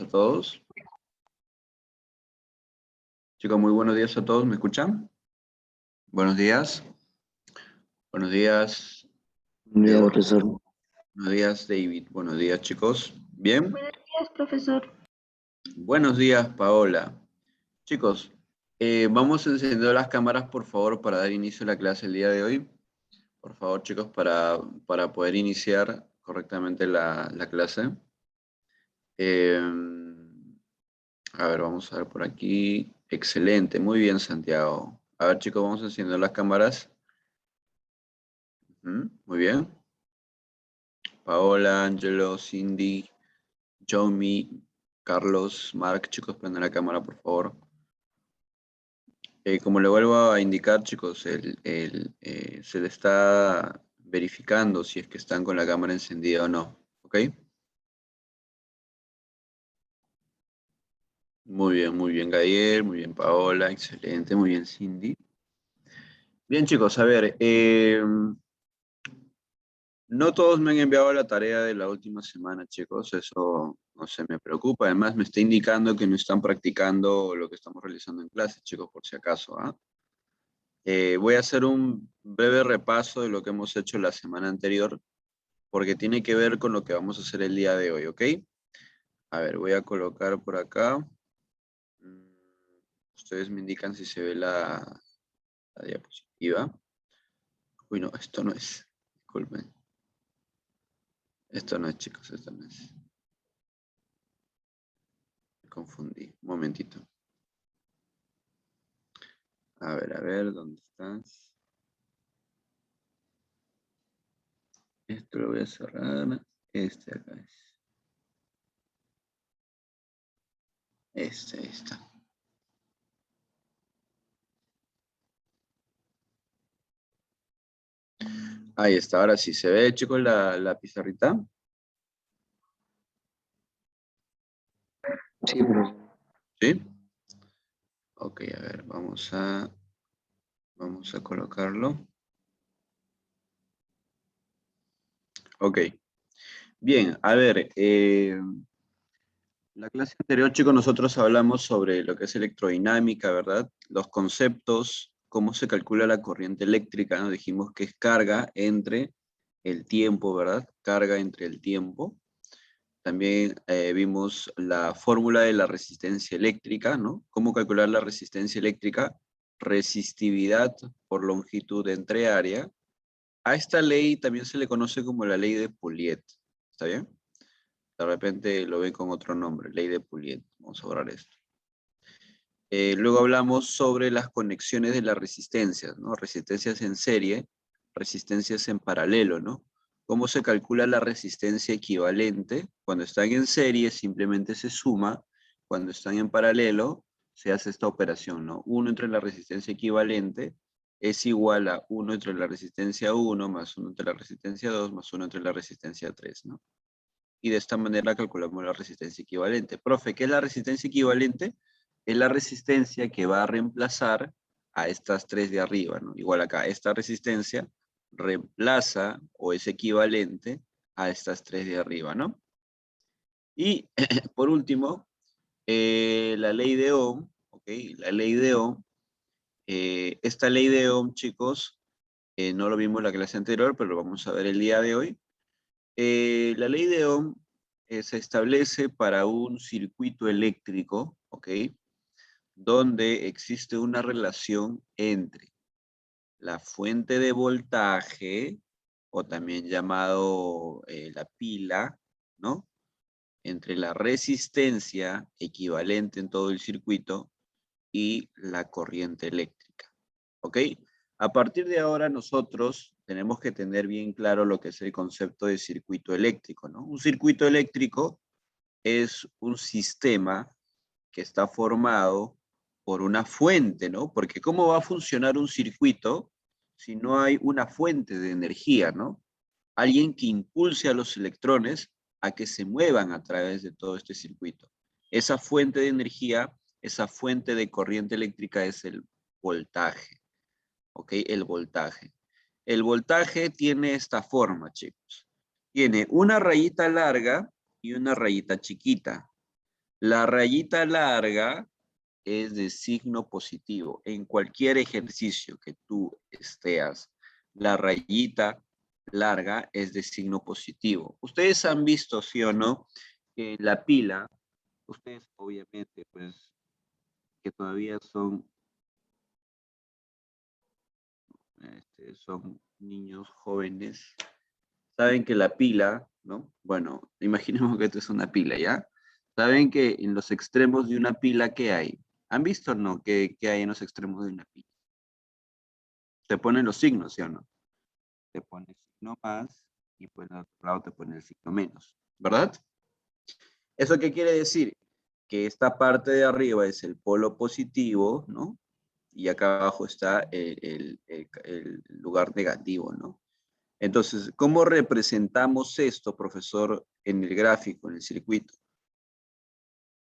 A todos. Chicos, muy buenos días a todos. ¿Me escuchan? Buenos días. Buenos días, Buenos días, Eduardo. profesor. Buenos días, David. Buenos días, chicos. ¿Bien? Buenos días, profesor. Buenos días, Paola. Chicos, vamos a encender las cámaras, por favor, para dar inicio a la clase el día de hoy. Por favor, chicos, para poder iniciar correctamente la clase. A ver, vamos a ver por aquí. Excelente, muy bien, Santiago. A ver, chicos, vamos a encender las cámaras. Muy bien. Paola, Angelo, Cindy, Jomi, Carlos, Mark, chicos, prenden la cámara, por favor. Como le vuelvo a indicar, chicos, se le está verificando si es que están con la cámara encendida o no, ¿ok? Muy bien, Gabriel, muy bien, Paola, excelente, muy bien, Cindy. Bien, chicos, a ver, no todos me han enviado la tarea de la última semana, chicos, eso no se me preocupa. Además, me está indicando que no están practicando lo que estamos realizando en clase, chicos, por si acaso. Voy a hacer un breve repaso de lo que hemos hecho la semana anterior, porque tiene que ver con lo que vamos a hacer el día de hoy, ¿ok? A ver, voy a colocar por acá. Ustedes me indican si se ve la diapositiva. Uy, no, esto no es. Disculpen. Esto no es, chicos, esto no es. Me confundí. Un momentito. A ver, ¿dónde estás? Esto lo voy a cerrar. Este acá es. Este, ahí está. Ahí está, ahora sí. ¿Se ve, chicos, la pizarrita? Sí, profesor. ¿Sí? Ok, a ver, vamos a colocarlo. Ok. Bien, a ver, la clase anterior, chicos, nosotros hablamos sobre lo que es electrodinámica, ¿verdad? Los conceptos, cómo se calcula la corriente eléctrica, ¿no? Dijimos que es carga entre el tiempo, ¿verdad? Carga entre el tiempo. También vimos la fórmula de la resistencia eléctrica, ¿no? Cómo calcular la resistencia eléctrica, resistividad por longitud entre área. A esta ley también se le conoce como la ley de Pouliot, ¿está bien? De repente lo ven con otro nombre, ley de Pouliot. Vamos a borrar esto. Luego hablamos sobre las conexiones de las resistencias, ¿no? Resistencias en serie, resistencias en paralelo, ¿no? ¿Cómo se calcula la resistencia equivalente? Cuando están en serie simplemente se suma, cuando están en paralelo se hace esta operación, ¿no? 1 entre la resistencia equivalente es igual a 1 entre la resistencia 1 más 1 entre la resistencia 2 más 1 entre la resistencia 3, ¿no? Y de esta manera calculamos la resistencia equivalente. Profe, ¿qué es la resistencia equivalente? Es la resistencia que va a reemplazar a estas tres de arriba, ¿no? Igual acá, esta resistencia reemplaza o es equivalente a estas tres de arriba, ¿no? Y por último, la ley de Ohm, ¿ok? La ley de Ohm, esta ley de Ohm, chicos, no lo vimos en la clase anterior, pero lo vamos a ver el día de hoy. La ley de Ohm se establece para un circuito eléctrico, ¿ok? Donde existe una relación entre la fuente de voltaje, o también llamado la pila, ¿no? Entre la resistencia equivalente en todo el circuito y la corriente eléctrica, ¿ok? A partir de ahora nosotros tenemos que tener bien claro lo que es el concepto de circuito eléctrico, ¿no? Un circuito eléctrico es un sistema que está formado por una fuente, ¿no? Porque ¿cómo va a funcionar un circuito si no hay una fuente de energía, ¿no? Alguien que impulse a los electrones a que se muevan a través de todo este circuito. Esa fuente de energía, esa fuente de corriente eléctrica es el voltaje, ¿ok? El voltaje. El voltaje tiene esta forma, chicos. Tiene una rayita larga y una rayita chiquita. La rayita larga es de signo positivo. En cualquier ejercicio que tú estés, la rayita larga es de signo positivo. Ustedes han visto, sí o no, que la pila, ustedes obviamente, pues, que todavía son niños jóvenes, saben que la pila, ¿no? Bueno, imaginemos que esto es una pila, ¿ya? Saben que en los extremos de una pila, ¿qué hay? ¿Han visto o no qué hay en los extremos de una pila? Te ponen los signos, ¿sí o no? Te pone el signo más y pues al otro lado te pone el signo menos, ¿verdad? ¿Eso qué quiere decir? Que esta parte de arriba es el polo positivo, ¿no? Y acá abajo está el lugar negativo, ¿no? Entonces, ¿cómo representamos esto, profesor, en el gráfico, en el circuito?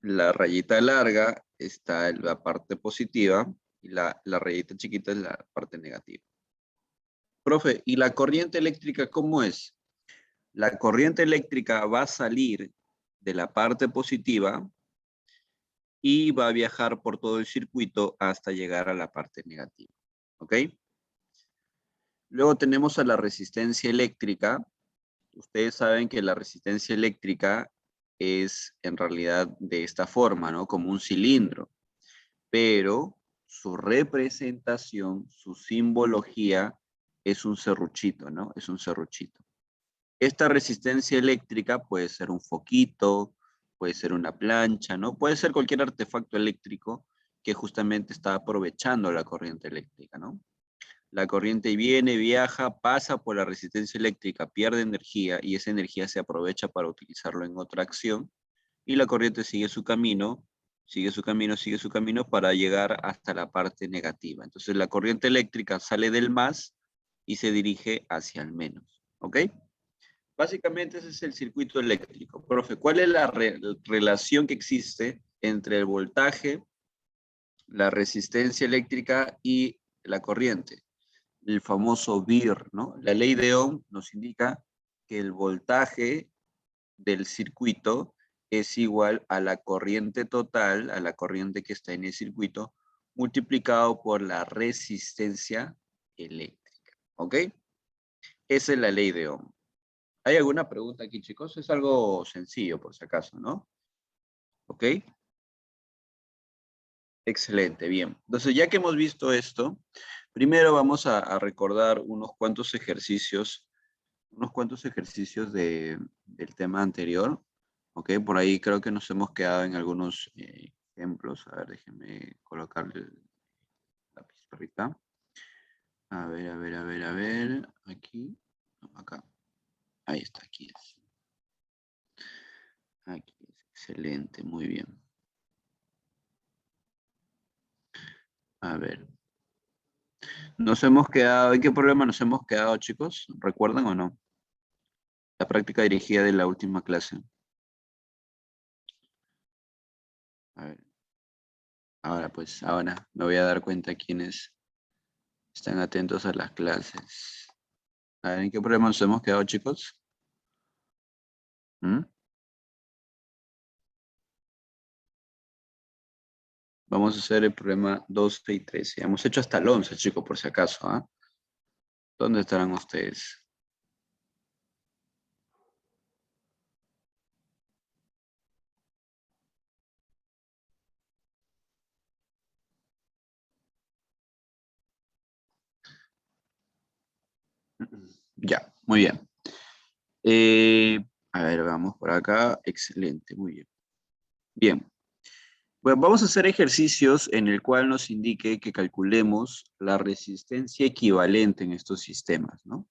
La rayita larga está en la parte positiva y la rayita chiquita es la parte negativa. Profe, ¿y la corriente eléctrica cómo es? La corriente eléctrica va a salir de la parte positiva y va a viajar por todo el circuito hasta llegar a la parte negativa. ¿Ok? Luego tenemos a la resistencia eléctrica. Ustedes saben que la resistencia eléctrica es en realidad de esta forma, ¿no? Como un cilindro. Pero su representación, su simbología es un serruchito, ¿no? Es un serruchito. Esta resistencia eléctrica puede ser un foquito, puede ser una plancha, ¿no? Puede ser cualquier artefacto eléctrico que justamente está aprovechando la corriente eléctrica, ¿no? La corriente viene, viaja, pasa por la resistencia eléctrica, pierde energía y esa energía se aprovecha para utilizarlo en otra acción y la corriente sigue su camino, sigue su camino, sigue su camino para llegar hasta la parte negativa. Entonces la corriente eléctrica sale del más y se dirige hacia el menos, ¿ok? Básicamente ese es el circuito eléctrico. Profe, ¿cuál es la relación que existe entre el voltaje, la resistencia eléctrica y la corriente? El famoso VIR, ¿no? La ley de Ohm nos indica que el voltaje del circuito es igual a la corriente total, a la corriente que está en el circuito, multiplicado por la resistencia eléctrica, ¿ok? Esa es la ley de Ohm. ¿Hay alguna pregunta aquí, chicos? Es algo sencillo, por si acaso, ¿no? ¿Ok? Excelente, bien. Entonces, ya que hemos visto esto, primero vamos a recordar unos cuantos ejercicios del tema anterior. ¿Ok? Por ahí creo que nos hemos quedado en algunos ejemplos. A ver, déjenme colocarle la pizarrita. A ver, a ver, a ver, a ver. Aquí. No, acá. Ahí está, aquí es. Aquí es. Excelente, muy bien. A ver. Nos hemos quedado, ¿en qué problema nos hemos quedado, chicos? ¿Recuerdan o no? La práctica dirigida de la última clase. A ver, ahora pues, ahora me voy a dar cuenta quiénes están atentos a las clases. A ver, ¿en qué problema nos hemos quedado, chicos? ¿Mm? Vamos a hacer el problema 12 y 13. Hemos hecho hasta el 11, chicos, por si acaso, ¿ah? ¿Dónde estarán ustedes? Ya, muy bien. A ver, vamos por acá. Excelente, muy bien. Bien. Bueno, vamos a hacer ejercicios en el cual nos indique que calculemos la resistencia equivalente en estos sistemas, ¿no?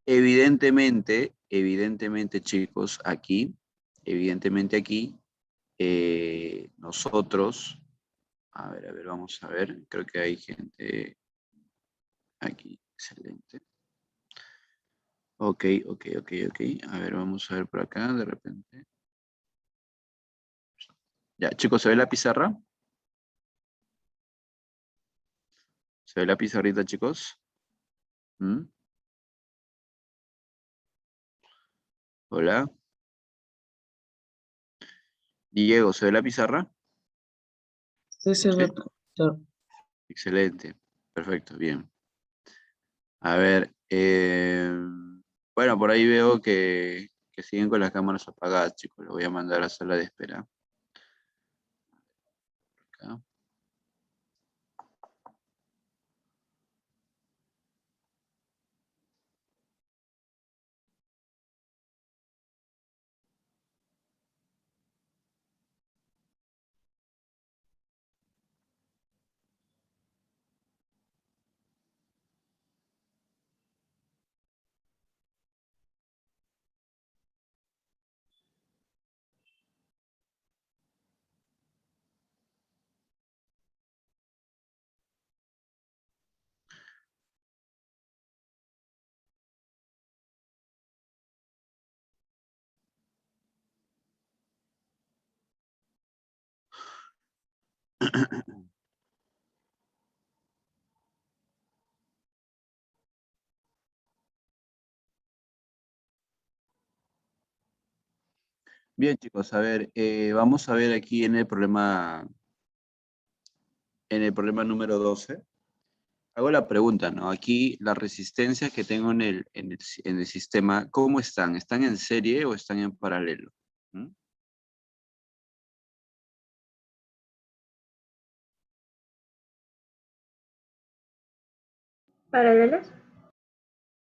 Evidentemente, chicos, evidentemente aquí, nosotros, a ver, vamos a ver, creo que hay gente aquí, excelente. Ok. A ver, vamos a ver por acá, de repente. Ya, chicos, ¿se ve la pizarra? ¿Se ve la pizarrita, chicos? ¿Mm? Hola. Diego, ¿se ve la pizarra? Sí, se ve, Sí. profesor. Excelente. Perfecto, bien. A ver, bueno, por ahí veo que siguen con las cámaras apagadas, chicos. Lo voy a mandar a la sala de espera. Acá. Bien, chicos, a ver, vamos a ver aquí en el problema número 12. Hago la pregunta, ¿no? Aquí las resistencias que tengo en el sistema, ¿cómo están? ¿Están en serie o están en paralelo? ¿Mm? ¿Paralelas?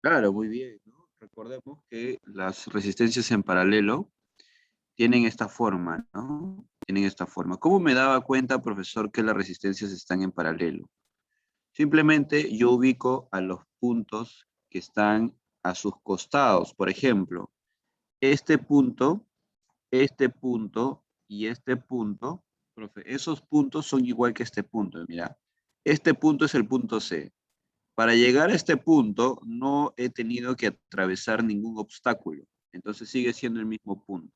Claro, muy bien, ¿no? Recordemos que las resistencias en paralelo tienen esta forma, ¿no? Tienen esta forma. ¿Cómo me daba cuenta, profesor, que las resistencias están en paralelo? Simplemente yo ubico a los puntos que están a sus costados. Por ejemplo, este punto y este punto, profe, esos puntos son igual que este punto. Mira, este punto es el punto C. Para llegar a este punto no he tenido que atravesar ningún obstáculo. Entonces sigue siendo el mismo punto.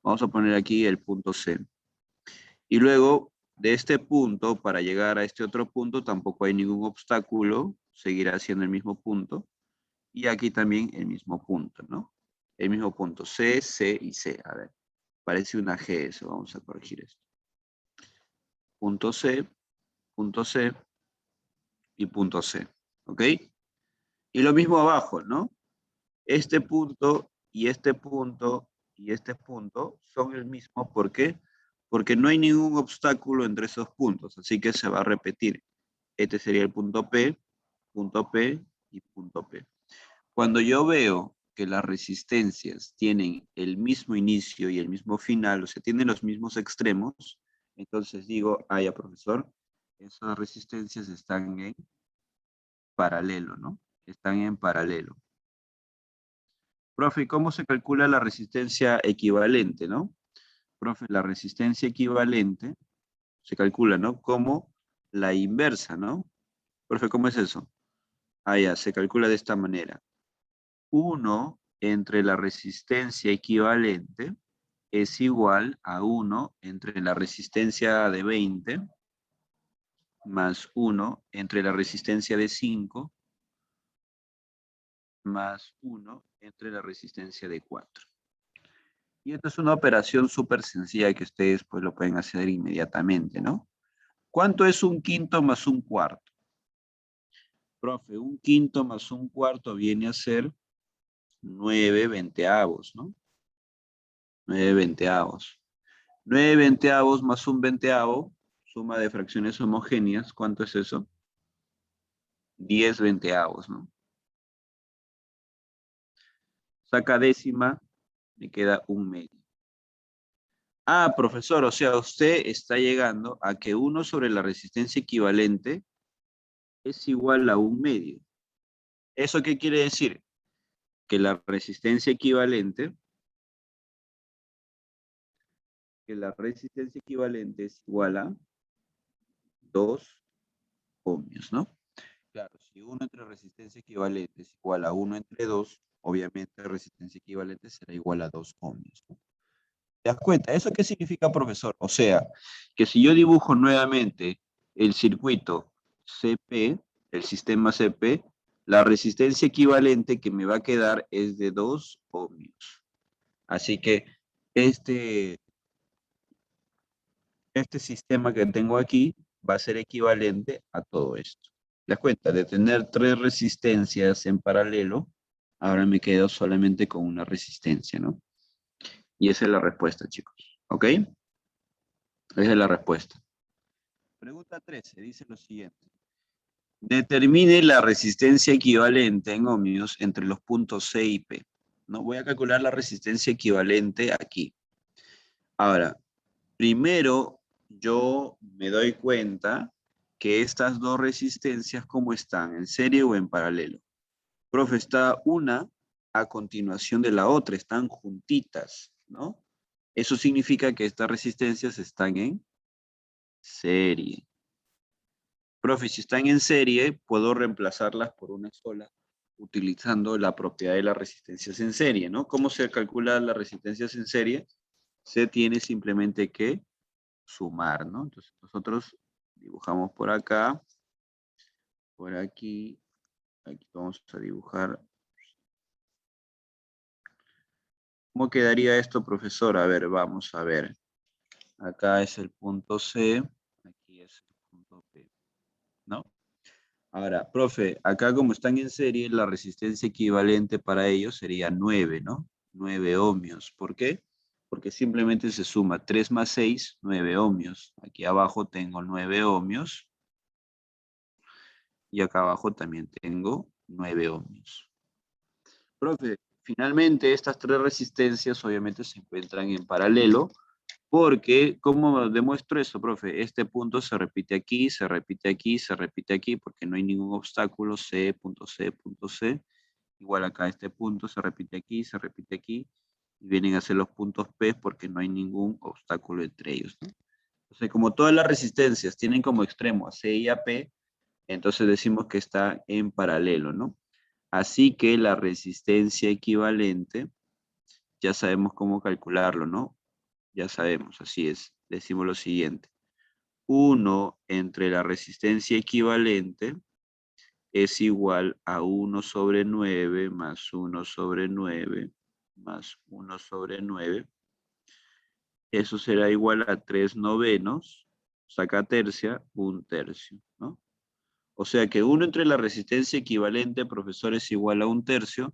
Vamos a poner aquí el punto C. Y luego de este punto, para llegar a este otro punto, tampoco hay ningún obstáculo. Seguirá siendo el mismo punto. Y aquí también el mismo punto, ¿no? El mismo punto. C, C y C. A ver, parece una G eso. Vamos a corregir esto. Punto C y punto C. ¿Ok? Y lo mismo abajo, ¿no? Este punto y este punto y este punto son el mismo. ¿Por qué? Porque no hay ningún obstáculo entre esos puntos, así que se va a repetir. Este sería el punto P y punto P. Cuando yo veo que las resistencias tienen el mismo inicio y el mismo final, o sea, tienen los mismos extremos, entonces digo, ya profesor, esas resistencias están en paralelo, ¿no? Están en paralelo. Profe, ¿cómo se calcula la resistencia equivalente, no? Profe, la resistencia equivalente se calcula, ¿no? Como la inversa, ¿no? Profe, ¿cómo es eso? Ya, se calcula de esta manera. 1 entre la resistencia equivalente es igual a 1 entre la resistencia de 20 más 1 entre la resistencia de 5 más 1 entre la resistencia de 4. Y esta es una operación súper sencilla que ustedes pues lo pueden hacer inmediatamente, ¿no? ¿Cuánto es un quinto más un cuarto? Profe, un quinto más un cuarto viene a ser 9 veinteavos, ¿no? 9 veinteavos. 9 veinteavos más un veinteavo, suma de fracciones homogéneas, ¿cuánto es eso? 10 veinteavos, ¿no? Saca décima, me queda un medio. Profesor, o sea, usted está llegando a que 1 sobre la resistencia equivalente es igual a un medio. ¿Eso qué quiere decir? Que la resistencia equivalente, es igual a 2 ohmios, ¿no? Claro, si 1 entre resistencia equivalente es igual a 1 entre 2, obviamente resistencia equivalente será igual a 2 ohmios, ¿no? ¿Te das cuenta? ¿Eso qué significa, profesor? O sea, que si yo dibujo nuevamente el circuito CP, el sistema CP, la resistencia equivalente que me va a quedar es de 2 ohmios. Así que este este sistema que tengo aquí va a ser equivalente a todo esto. ¿Te das cuenta? De tener 3 resistencias en paralelo, ahora me quedo solamente con una resistencia, ¿no? Y esa es la respuesta, chicos. ¿Ok? Esa es la respuesta. Pregunta 13 dice lo siguiente. Determine la resistencia equivalente en ohmios entre los puntos C y P. ¿No? Voy a calcular la resistencia equivalente aquí. Ahora, primero yo me doy cuenta que estas dos resistencias, ¿cómo están? ¿En serie o en paralelo? Profe, está una a continuación de la otra, están juntitas, ¿no? Eso significa que estas resistencias están en serie. Profe, si están en serie, puedo reemplazarlas por una sola utilizando la propiedad de las resistencias en serie, ¿no? ¿Cómo se calcula las resistencias en serie? Se tiene simplemente que sumar, ¿no? Entonces nosotros dibujamos por acá, por aquí vamos a dibujar. ¿Cómo quedaría esto, profesor? A ver, vamos a ver. Acá es el punto C, aquí es el punto P, ¿no? Ahora, profe, acá como están en serie, la resistencia equivalente para ellos sería 9, ¿no? 9 ohmios. ¿Por qué? Porque simplemente se suma 3 más 6, 9 ohmios. Aquí abajo tengo 9 ohmios y acá abajo también tengo 9 ohmios. Profe, finalmente estas 3 resistencias obviamente se encuentran en paralelo. Porque, ¿cómo demuestro eso, profe? Este punto se repite aquí, se repite aquí, se repite aquí, porque no hay ningún obstáculo, C, punto C, punto C. Igual acá este punto se repite aquí, se repite aquí, y vienen a ser los puntos P porque no hay ningún obstáculo entre ellos, ¿no? Entonces, como todas las resistencias tienen como extremo a C y a P, entonces decimos que está en paralelo, ¿no? Así que la resistencia equivalente, ya sabemos cómo calcularlo, ¿no? Ya sabemos, así es. Decimos lo siguiente. 1 entre la resistencia equivalente es igual a 1 sobre 9 más 1 sobre 9 más 1 sobre 9. Eso será igual a 3 novenos, saca tercia, 1 tercio, ¿no? O sea que 1 entre la resistencia equivalente, profesor, es igual a 1 tercio.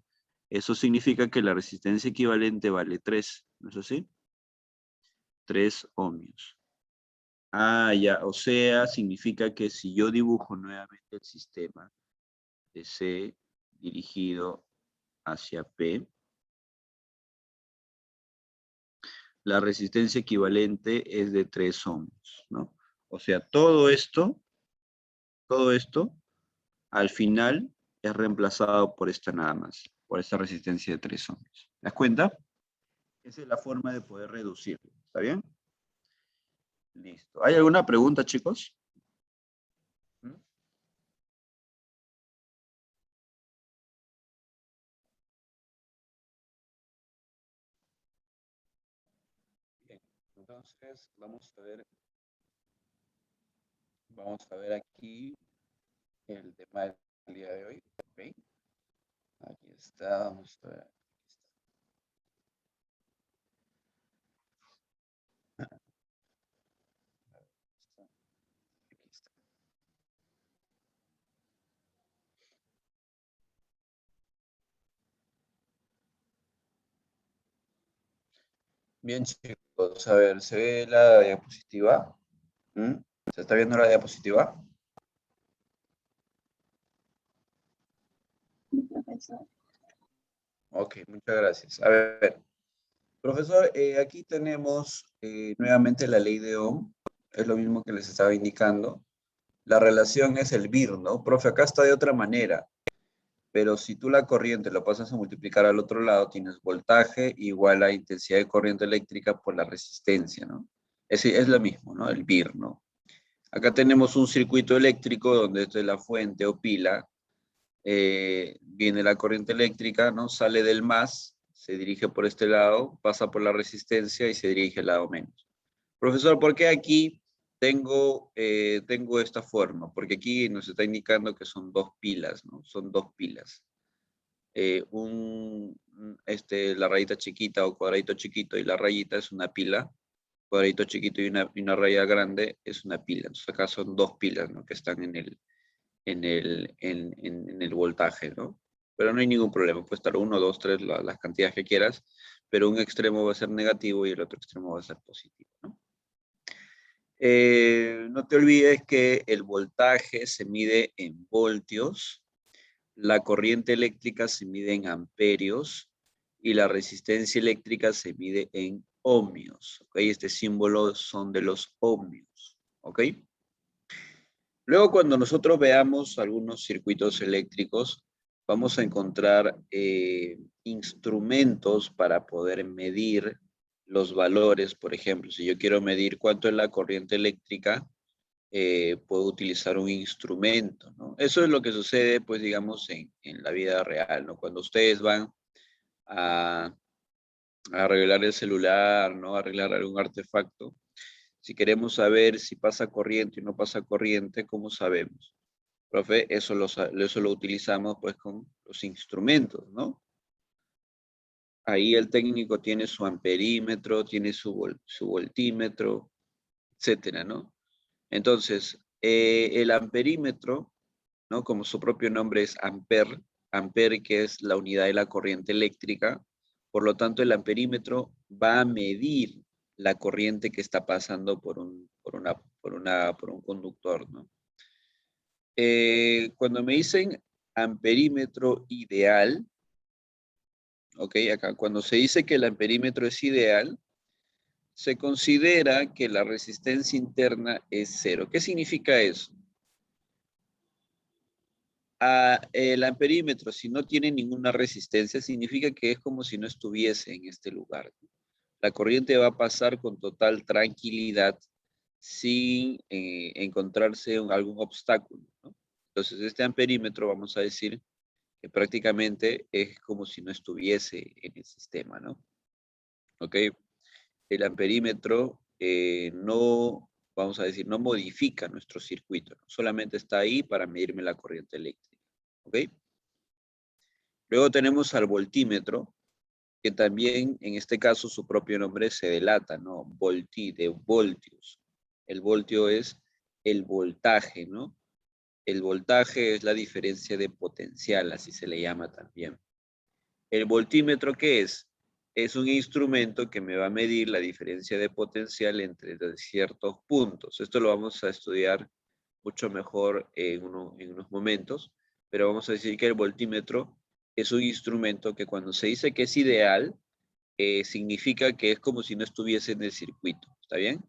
Eso significa que la resistencia equivalente vale 3, ¿no es así? 3 ohmios. Ah, ya, o sea, significa que si yo dibujo nuevamente el sistema de C dirigido hacia P, la resistencia equivalente es de 3 ohmios, ¿no? O sea, todo esto, al final es reemplazado por esta nada más, por esta resistencia de 3 ohmios. ¿Te das cuenta? Esa es la forma de poder reducirlo, ¿está bien? Listo. ¿Hay alguna pregunta, chicos? ¿Mm? Bien, entonces vamos a ver aquí el tema del día de hoy. ¿Ok? Aquí está, vamos a ver. Aquí está. Bien, chicos, a ver, ¿se ve la diapositiva? ¿Mm? ¿Se está viendo la diapositiva? Ok, muchas gracias. A ver, profesor, aquí tenemos nuevamente la ley de Ohm. Es lo mismo que les estaba indicando. La relación es el VIR, ¿no? Profe, acá está de otra manera. Pero si tú la corriente lo pasas a multiplicar al otro lado, tienes voltaje igual a intensidad de corriente eléctrica por la resistencia, ¿no? Es lo mismo, ¿no? El VIR, ¿no? Acá tenemos un circuito eléctrico donde esta es la fuente o pila, viene la corriente eléctrica, ¿no? Sale del más, se dirige por este lado, pasa por la resistencia y se dirige al lado menos. Profesor, ¿por qué aquí tengo esta forma? Porque aquí nos está indicando que son dos pilas, ¿no? Son dos pilas. La rayita chiquita o cuadradito chiquito y la rayita es una pila cuadradito chiquito y una raya grande es una pila. Entonces acá son dos pilas, ¿no? Que están en el voltaje, ¿no? Pero no hay ningún problema. Puede estar 1, 2, 3, las cantidades que quieras, pero un extremo va a ser negativo y el otro extremo va a ser positivo, ¿no? No te olvides que el voltaje se mide en voltios, la corriente eléctrica se mide en amperios y la resistencia eléctrica se mide en ohmios. ¿Ok? Este símbolo son de los ohmios. ¿Ok? Luego, cuando nosotros veamos algunos circuitos eléctricos, vamos a encontrar instrumentos para poder medir los valores. Por ejemplo, si yo quiero medir cuánto es la corriente eléctrica, puedo utilizar un instrumento, ¿no? Eso es lo que sucede, pues, digamos, en la vida real, ¿no? Cuando ustedes van a, a arreglar el celular, ¿no? A arreglar algún artefacto. Si queremos saber si pasa corriente o no pasa corriente, ¿cómo sabemos? Profe, eso lo utilizamos pues con los instrumentos, ¿no? Ahí el técnico tiene su amperímetro, tiene su voltímetro, etcétera, ¿no? Entonces, el amperímetro, ¿no? Como su propio nombre es amper, que es la unidad de la corriente eléctrica, por lo tanto el amperímetro va a medir la corriente que está pasando por un conductor, ¿no? Cuando me dicen amperímetro ideal, ok, acá cuando se dice que el amperímetro es ideal, se considera que la resistencia interna es 0. ¿Qué significa eso? El amperímetro, si no tiene ninguna resistencia, significa que es como si no estuviese en este lugar. La corriente va a pasar con total tranquilidad sin encontrarse algún obstáculo, ¿no? Entonces, este amperímetro, vamos a decir, que prácticamente es como si no estuviese en el sistema, ¿no? ¿Ok? El amperímetro no, vamos a decir, no modifica nuestro circuito, ¿no? Solamente está ahí para medirme la corriente eléctrica, ¿ok? Luego tenemos al voltímetro, que también en este caso su propio nombre se delata, ¿no? Volti, de voltios. El voltio es el voltaje, ¿no? El voltaje es la diferencia de potencial, así se le llama también. ¿El voltímetro qué es? Es un instrumento que me va a medir la diferencia de potencial entre ciertos puntos. Esto lo vamos a estudiar mucho mejor en unos momentos, pero vamos a decir que el voltímetro es un instrumento que cuando se dice que es ideal, significa que es como si no estuviese en el circuito. ¿Está bien?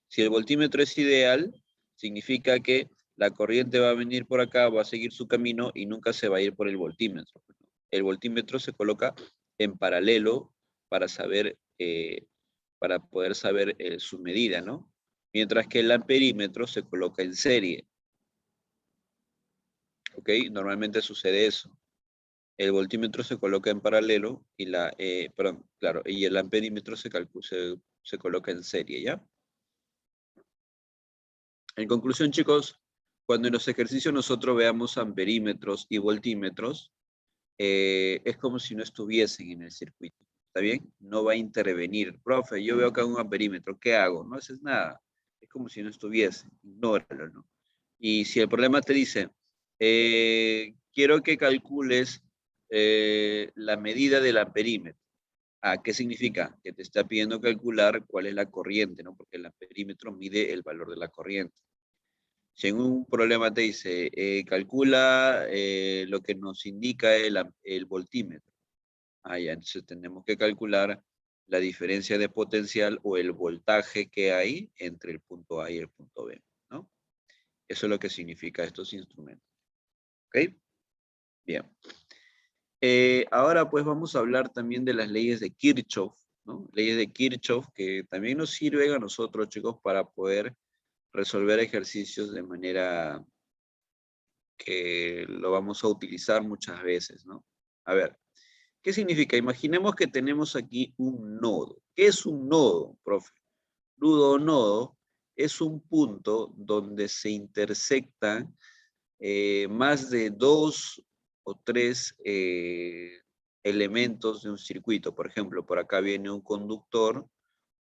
Si el voltímetro es ideal, significa que la corriente va a venir por acá, va a seguir su camino y nunca se va a ir por el voltímetro. El voltímetro se coloca en paralelo para saber, para poder saber su medida, ¿no? Mientras que el amperímetro se coloca en serie. ¿Ok? Normalmente sucede eso. El voltímetro se coloca en paralelo y y el amperímetro se coloca en serie, ¿ya? En conclusión, chicos, cuando en los ejercicios nosotros veamos amperímetros y voltímetros, es como si no estuviesen en el circuito. ¿Está bien? No va a intervenir. Profe, yo veo acá un amperímetro, ¿qué hago? No haces nada. Es como si no estuviese. Ignóralo, ¿no? Y si el problema te dice, quiero que calcules la medida del amperímetro. ¿Qué significa? Que te está pidiendo calcular cuál es la corriente, ¿no? Porque el amperímetro mide el valor de la corriente. Si en un problema te dice, calcula lo que nos indica el voltímetro. Ya, entonces tenemos que calcular la diferencia de potencial o el voltaje que hay entre el punto A y el punto B, ¿no? Eso es lo que significa estos instrumentos. ¿Ok? Bien. Ahora pues vamos a hablar también de las leyes de Kirchhoff, ¿no? Leyes de Kirchhoff que también nos sirven a nosotros, chicos, para poder resolver ejercicios de manera que lo vamos a utilizar muchas veces, ¿no? A ver, ¿qué significa? Imaginemos que tenemos aquí un nodo. ¿Qué es un nodo, profe? Nudo o nodo es un punto donde se intersectan más de 2 o 3 elementos de un circuito. Por ejemplo, por acá viene un conductor,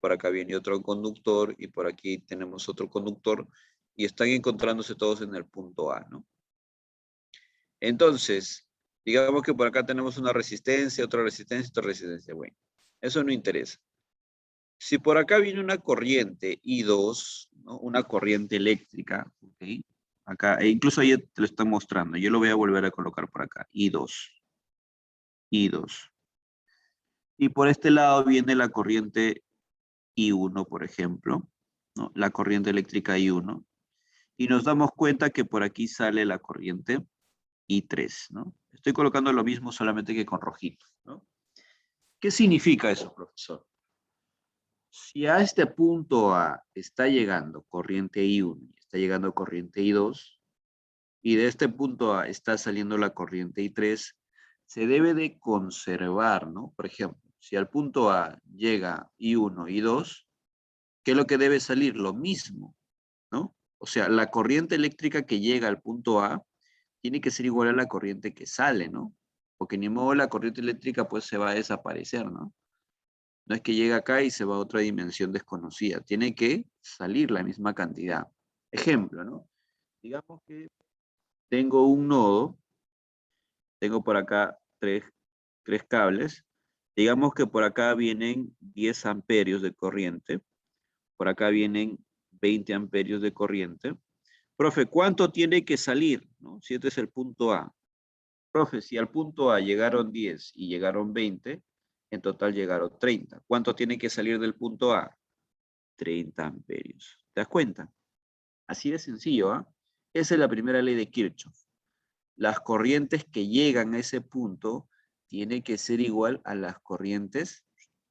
por acá viene otro conductor y por aquí tenemos otro conductor y están encontrándose todos en el punto A, ¿no? Entonces, digamos que por acá tenemos una resistencia, otra resistencia, otra resistencia. Bueno, eso no interesa. Si por acá viene una corriente I2, ¿no? Una corriente eléctrica, ¿ok? Acá, e incluso ahí te lo están mostrando. Yo lo voy a volver a colocar por acá. I2. I2. Y por este lado viene la corriente I1, por ejemplo, ¿no? La corriente eléctrica I1. Y nos damos cuenta que por aquí sale la corriente I3, ¿no? Estoy colocando lo mismo solamente que con rojito, ¿no? ¿Qué significa eso, profesor? Si a este punto A está llegando corriente I1 y está llegando corriente I2, y de este punto A está saliendo la corriente I3, se debe de conservar, ¿no? Por ejemplo, si al punto A llega I1, I2, ¿qué es lo que debe salir? Lo mismo, ¿no? O sea, la corriente eléctrica que llega al punto A tiene que ser igual a la corriente que sale, ¿no? Porque ni modo la corriente eléctrica pues se va a desaparecer, ¿no? No es que llega acá y se va a otra dimensión desconocida. Tiene que salir la misma cantidad. Ejemplo, ¿no? Digamos que tengo un nodo, tengo por acá tres cables. Digamos que por acá vienen 10 amperios de corriente. Por acá vienen 20 amperios de corriente. Profe, ¿cuánto tiene que salir? ¿No? Si este es el punto A. Profe, si al punto A llegaron 10 y llegaron 20, en total llegaron 30. ¿Cuánto tiene que salir del punto A? 30 amperios. ¿Te das cuenta? Así de sencillo, ¿ah? Esa es la primera ley de Kirchhoff. Las corrientes que llegan a ese punto tienen que ser igual a las corrientes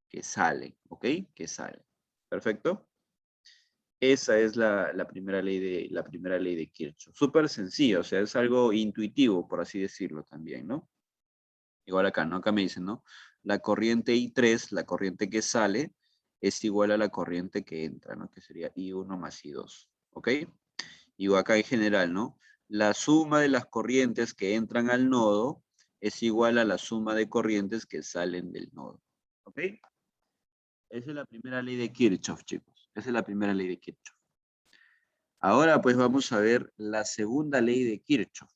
que salen, ¿ok? Que salen. ¿Perfecto? Esa es la primera ley de Kirchhoff. Súper sencillo, o sea, es algo intuitivo, por así decirlo también, ¿no? Igual acá, ¿no? Acá me dicen, ¿no? La corriente I3, la corriente que sale, es igual a la corriente que entra, ¿no? Que sería I1 más I2, ¿ok? Igual acá en general, ¿no? La suma de las corrientes que entran al nodo es igual a la suma de corrientes que salen del nodo, ¿ok? Esa es la primera ley de Kirchhoff, chicos. Esa es la primera ley de Kirchhoff. Ahora pues vamos a ver la segunda ley de Kirchhoff.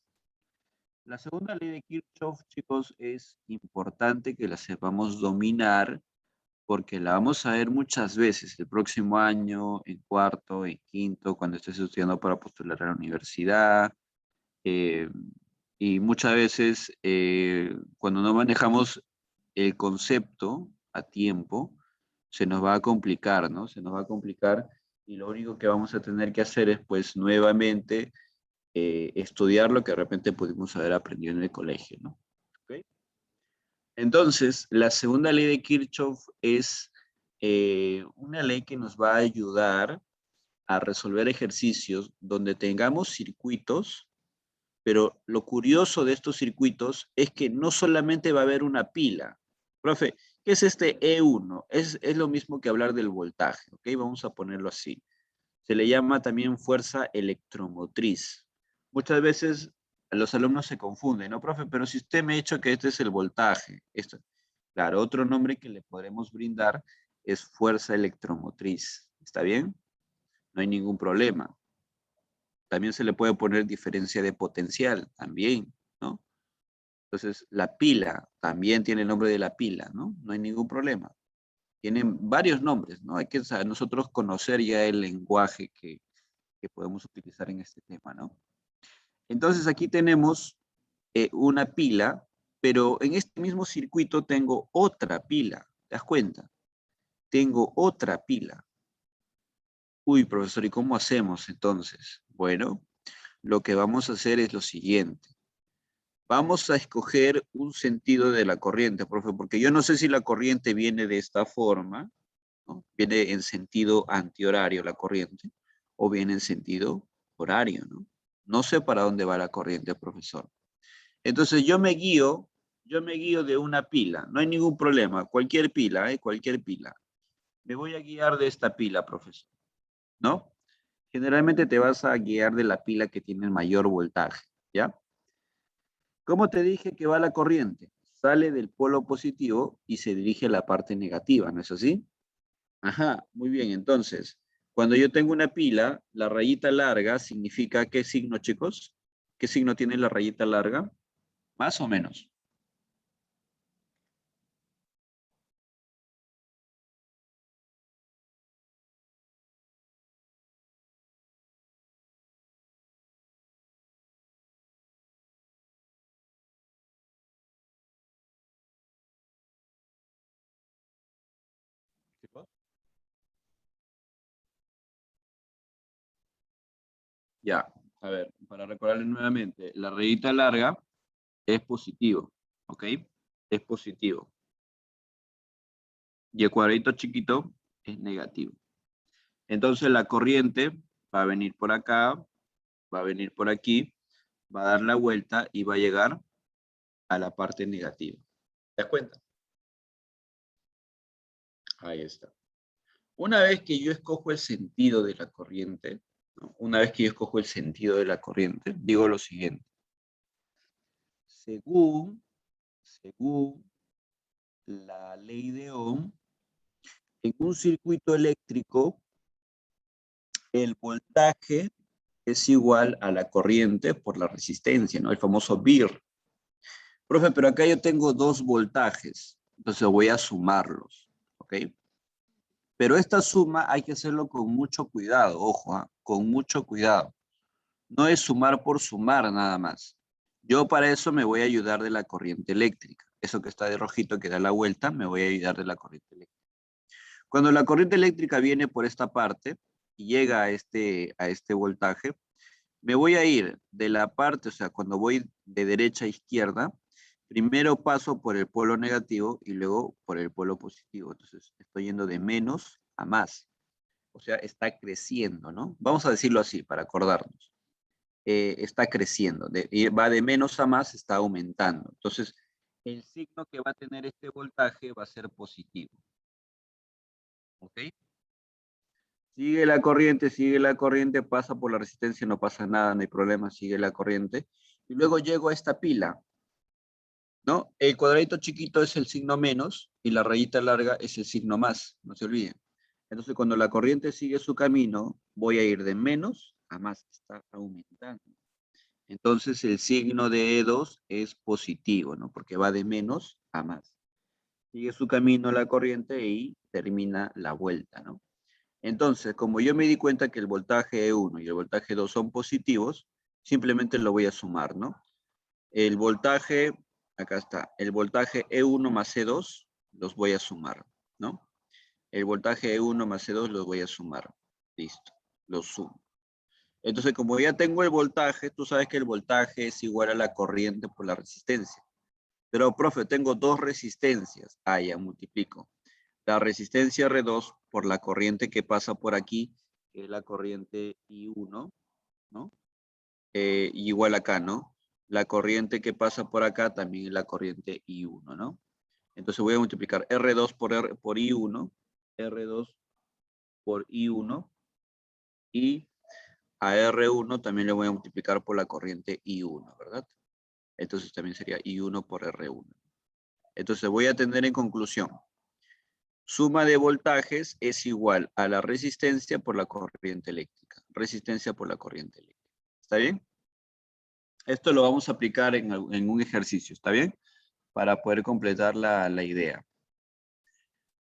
La segunda ley de Kirchhoff, chicos, es importante que la sepamos dominar porque la vamos a ver muchas veces el próximo año, en cuarto, en quinto, cuando estés estudiando para postular a la universidad. eh, y muchas veces cuando no manejamos el concepto a tiempo, se nos va a complicar, ¿no? Se nos va a complicar y lo único que vamos a tener que hacer es pues nuevamente estudiar lo que de repente pudimos haber aprendido en el colegio, ¿no? ¿Okay? Entonces, la segunda ley de Kirchhoff es una ley que nos va a ayudar a resolver ejercicios donde tengamos circuitos, pero lo curioso de estos circuitos es que no solamente va a haber una pila. Profe, ¿qué es este E1? Es lo mismo que hablar del voltaje, ¿ok? Vamos a ponerlo así. Se le llama también fuerza electromotriz. Muchas veces los alumnos se confunden, ¿no, profe? Pero si usted me ha dicho que este es el voltaje, esto. Claro, otro nombre que le podremos brindar es fuerza electromotriz. ¿Está bien? No hay ningún problema. También se le puede poner diferencia de potencial, también, ¿no? Entonces, la pila también tiene el nombre de la pila, ¿no? No hay ningún problema. Tienen varios nombres, ¿no? Hay que nosotros conocer ya el lenguaje que podemos utilizar en este tema, ¿no? Entonces aquí tenemos una pila, pero en este mismo circuito tengo otra pila, ¿te das cuenta? Tengo otra pila. Uy, profesor, ¿y cómo hacemos entonces? Bueno, lo que vamos a hacer es lo siguiente. Vamos a escoger un sentido de la corriente, profe, porque yo no sé si la corriente viene de esta forma, ¿no? Viene en sentido antihorario la corriente, o viene en sentido horario, ¿no? No sé para dónde va la corriente, profesor. Entonces yo me guío de una pila, no hay ningún problema, cualquier pila, cualquier pila. Me voy a guiar de esta pila, profesor, ¿no? Generalmente te vas a guiar de la pila que tiene el mayor voltaje, ¿ya? ¿Cómo te dije que va la corriente? Sale del polo positivo y se dirige a la parte negativa, ¿no es así? Ajá, muy bien. Entonces, cuando yo tengo una pila, la rayita larga significa ¿qué signo, chicos? ¿Qué signo tiene la rayita larga? Más o menos. ¿Chicos? Ya, a ver, para recordarles nuevamente, la rayita larga es positivo, ¿ok? Es positivo. Y el cuadradito chiquito es negativo. Entonces la corriente va a venir por acá, va a venir por aquí, va a dar la vuelta y va a llegar a la parte negativa. ¿Te das cuenta? Ahí está. Una vez que yo escojo el sentido de la corriente, ¿no? Una vez que yo escojo el sentido de la corriente, digo lo siguiente. Según la ley de Ohm, en un circuito eléctrico, el voltaje es igual a la corriente por la resistencia, ¿no? El famoso VIR. Profe, pero acá yo tengo dos voltajes, entonces voy a sumarlos, ¿ok? Pero esta suma hay que hacerlo con mucho cuidado, ojo, ¿ah? Con mucho cuidado. No es sumar por sumar nada más. Yo para eso me voy a ayudar de la corriente eléctrica. Eso que está de rojito que da la vuelta, me voy a ayudar de la corriente eléctrica. Cuando la corriente eléctrica viene por esta parte y llega a este voltaje, me voy a ir de la parte, o sea, cuando voy de derecha a izquierda, primero paso por el polo negativo y luego por el polo positivo. Entonces, estoy yendo de menos a más. O sea, está creciendo, ¿no? Vamos a decirlo así para acordarnos. Está creciendo. Va de menos a más, está aumentando. Entonces, el signo que va a tener este voltaje va a ser positivo. ¿Ok? Sigue la corriente, pasa por la resistencia, no pasa nada, no hay problema, sigue la corriente. Y luego llego a esta pila, ¿no? El cuadradito chiquito es el signo menos y la rayita larga es el signo más, no se olviden. Entonces, cuando la corriente sigue su camino, voy a ir de menos a más, está aumentando. Entonces, el signo de E2 es positivo, ¿no? Porque va de menos a más. Sigue su camino la corriente y termina la vuelta, ¿no? Entonces, como yo me di cuenta que el voltaje E1 y el voltaje E2 son positivos, simplemente lo voy a sumar, ¿no? El voltaje, acá está, el voltaje E1 más E2 los voy a sumar, ¿no? El voltaje E1 más E2 los voy a sumar. Listo, los sumo. Entonces, como ya tengo el voltaje, tú sabes que el voltaje es igual a la corriente por la resistencia. Pero, profe, tengo dos resistencias. Ah, ya multiplico. La resistencia R2 por la corriente que pasa por aquí, que es la corriente I1, ¿no? Igual acá, ¿no? La corriente que pasa por acá también es la corriente I1, ¿no? Entonces voy a multiplicar R2 por I1, R2 por I1, y a R1 también le voy a multiplicar por la corriente I1, ¿verdad? Entonces también sería I1 por R1. Entonces voy a tener en conclusión, suma de voltajes es igual a la resistencia por la corriente eléctrica. Resistencia por la corriente eléctrica. ¿Está bien? Esto lo vamos a aplicar en un ejercicio, ¿está bien? Para poder completar la idea.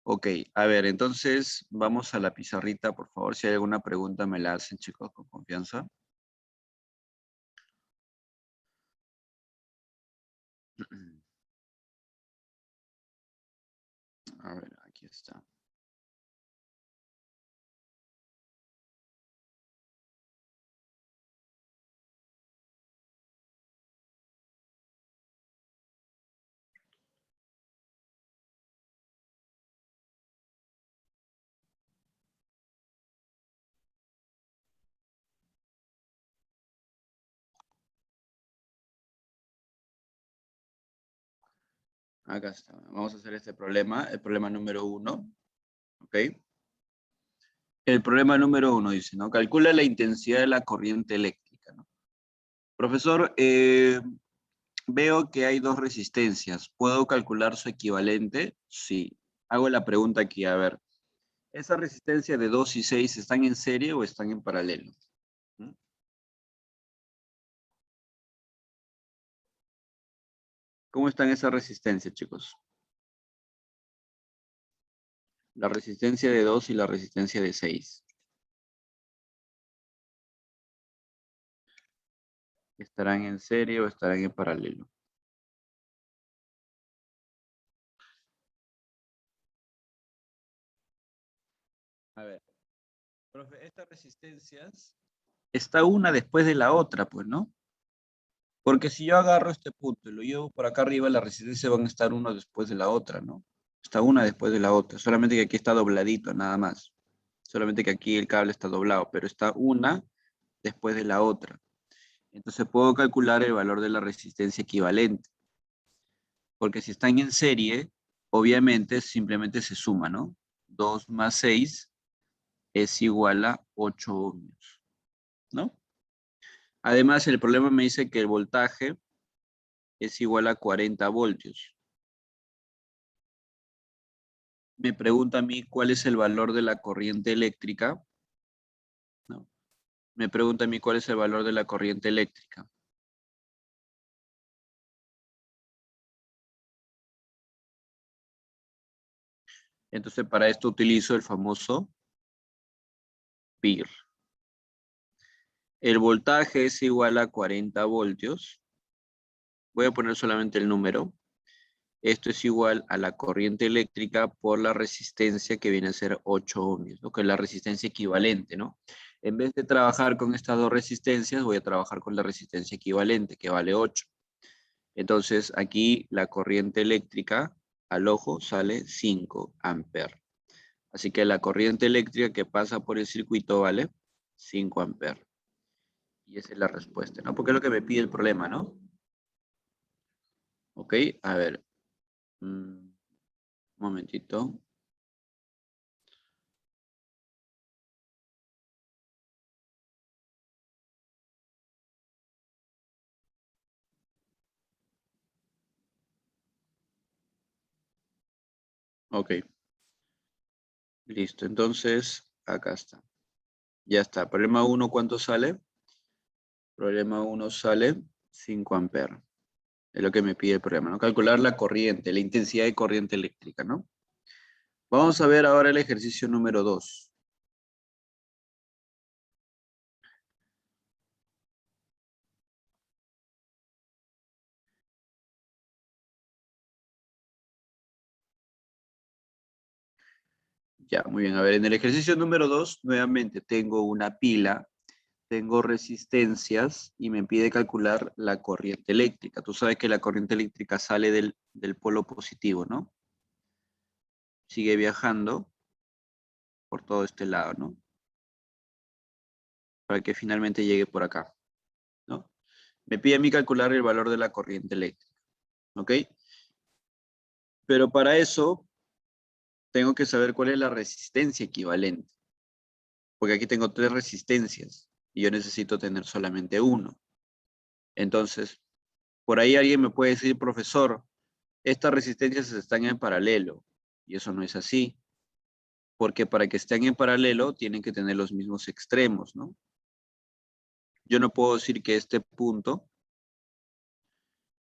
Ok, a ver, entonces vamos a la pizarrita, por favor. Si hay alguna pregunta me la hacen, chicos, con confianza. A ver, aquí está. Acá está. Vamos a hacer este problema, el problema número 1. ¿Ok? El problema número 1 dice, ¿no? Calcula la intensidad de la corriente eléctrica, ¿no? Profesor, veo que hay dos resistencias. ¿Puedo calcular su equivalente? Sí. Hago la pregunta aquí, a ver. ¿Esa resistencia de 2 y 6 están en serie o están en paralelo? ¿Mm? ¿Cómo están esas resistencias, chicos? La resistencia de 2 y la resistencia de 6. ¿Estarán en serie o estarán en paralelo? A ver, profe, estas resistencias está una después de la otra, pues, ¿no? Porque si yo agarro este punto y lo llevo por acá arriba, las resistencias van a estar una después de la otra, ¿no? Está una después de la otra, solamente que aquí está dobladito, nada más. Solamente que aquí el cable está doblado, pero está una después de la otra. Entonces puedo calcular el valor de la resistencia equivalente. Porque si están en serie, obviamente simplemente se suma, ¿no? 2 más 6 es igual a 8 ohmios, ¿no? Además, el problema me dice que el voltaje es igual a 40 voltios. Me pregunta a mí cuál es el valor de la corriente eléctrica, ¿no? Me pregunta a mí cuál es el valor de la corriente eléctrica. Entonces, para esto utilizo el famoso PIR. El voltaje es igual a 40 voltios. Voy a poner solamente el número. Esto es igual a la corriente eléctrica por la resistencia que viene a ser 8 ohmios, ¿no? Que es la resistencia equivalente, ¿no? En vez de trabajar con estas dos resistencias, voy a trabajar con la resistencia equivalente, que vale 8. Entonces, aquí la corriente eléctrica al ojo sale 5 amperes. Así que la corriente eléctrica que pasa por el circuito vale 5 amperes. Y esa es la respuesta, ¿no? Porque es lo que me pide el problema, ¿no? Ok, a ver. Un momentito. Ok, listo. Entonces, acá está. Ya está. Problema 1, ¿cuánto sale? Problema 1 sale 5 amperes. Es lo que me pide el problema, ¿no? Calcular la corriente, la intensidad de corriente eléctrica, ¿no? Vamos a ver ahora el ejercicio número 2. Ya, muy bien. A ver, en el ejercicio número 2, nuevamente tengo una pila, tengo resistencias y me pide calcular la corriente eléctrica. Tú sabes que la corriente eléctrica sale del polo positivo, ¿no? Sigue viajando por todo este lado, ¿no? Para que finalmente llegue por acá, ¿no? Me pide a mí calcular el valor de la corriente eléctrica, ¿ok? Pero para eso tengo que saber cuál es la resistencia equivalente, porque aquí tengo 3 resistencias y yo necesito tener solamente uno. Entonces, por ahí alguien me puede decir, profesor, estas resistencias están en paralelo, y eso no es así, porque para que estén en paralelo tienen que tener los mismos extremos, ¿no? Yo no puedo decir que este punto,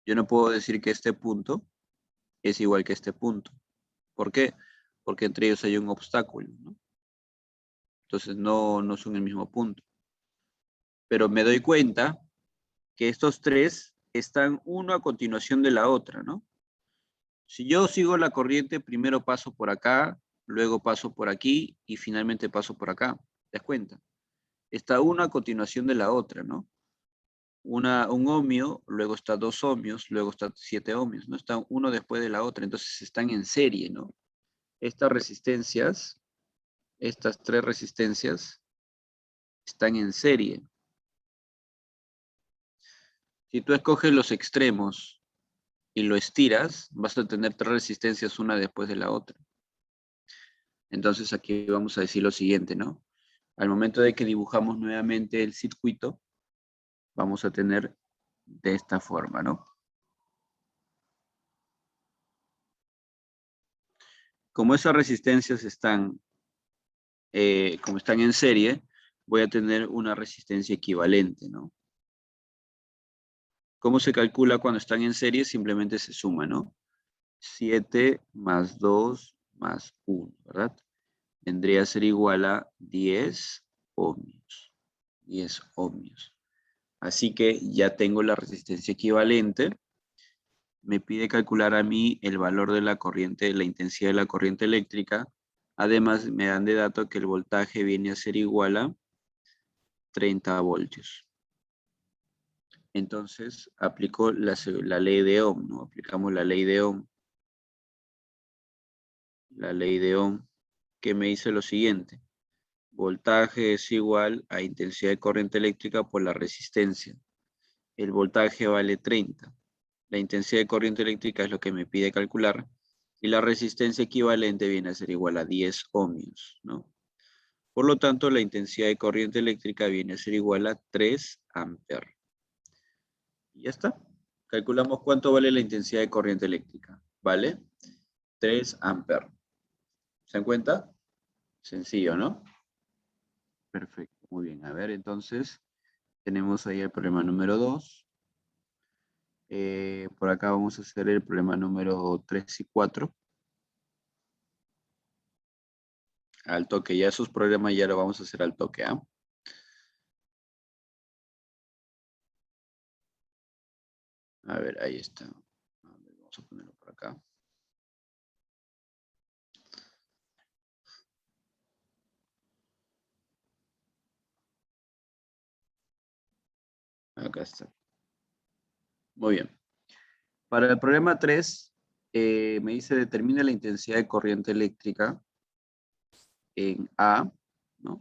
yo no puedo decir que este punto es igual que este punto. ¿Por qué? Porque entre ellos hay un obstáculo, ¿no? Entonces no son el mismo punto. Pero me doy cuenta que estos tres están uno a continuación de la otra, ¿no? Si yo sigo la corriente, primero paso por acá, luego paso por aquí y finalmente paso por acá. ¿Te das cuenta? Está una a continuación de la otra, ¿no? Un ohmio, luego está 2 ohmios, luego está 7 ohmios, ¿no? Están uno después de la otra, entonces están en serie, ¿no? Estas resistencias, estas 3 resistencias, están en serie. Si tú escoges los extremos y lo estiras, vas a tener 3 resistencias una después de la otra. Entonces aquí vamos a decir lo siguiente, ¿no? Al momento de que dibujamos nuevamente el circuito, vamos a tener de esta forma, ¿no? Como esas resistencias están como están en serie, voy a tener una resistencia equivalente, ¿no? ¿Cómo se calcula cuando están en serie? Simplemente se suma, ¿no? 7 más 2 más 1, ¿verdad? Vendría a ser igual a 10 ohmios. 10 ohmios. Así que ya tengo la resistencia equivalente. Me pide calcular a mí el valor de la corriente, la intensidad de la corriente eléctrica. Además, me dan de dato que el voltaje viene a ser igual a 30 voltios. Entonces, aplico la ley de Ohm, ¿no? Aplicamos la ley de Ohm. La ley de Ohm, que me dice lo siguiente. Voltaje es igual a intensidad de corriente eléctrica por la resistencia. El voltaje vale 30. La intensidad de corriente eléctrica es lo que me pide calcular. Y la resistencia equivalente viene a ser igual a 10 ohmios, ¿no? Por lo tanto, la intensidad de corriente eléctrica viene a ser igual a 3 amperes. Y ya está. Calculamos cuánto vale la intensidad de corriente eléctrica. ¿Vale? 3 amperes. ¿Se dan cuenta? Sencillo, ¿no? Perfecto, muy bien. A ver, entonces, tenemos ahí el problema número 2. Por acá vamos a hacer el problema número 3 y 4. Al toque, ya esos problemas ya lo vamos a hacer al toque, ¿ah? A ver, ahí está. A ver, vamos a ponerlo por acá. Acá está. Muy bien. Para el problema 3, me dice determina la intensidad de corriente eléctrica en A, ¿no?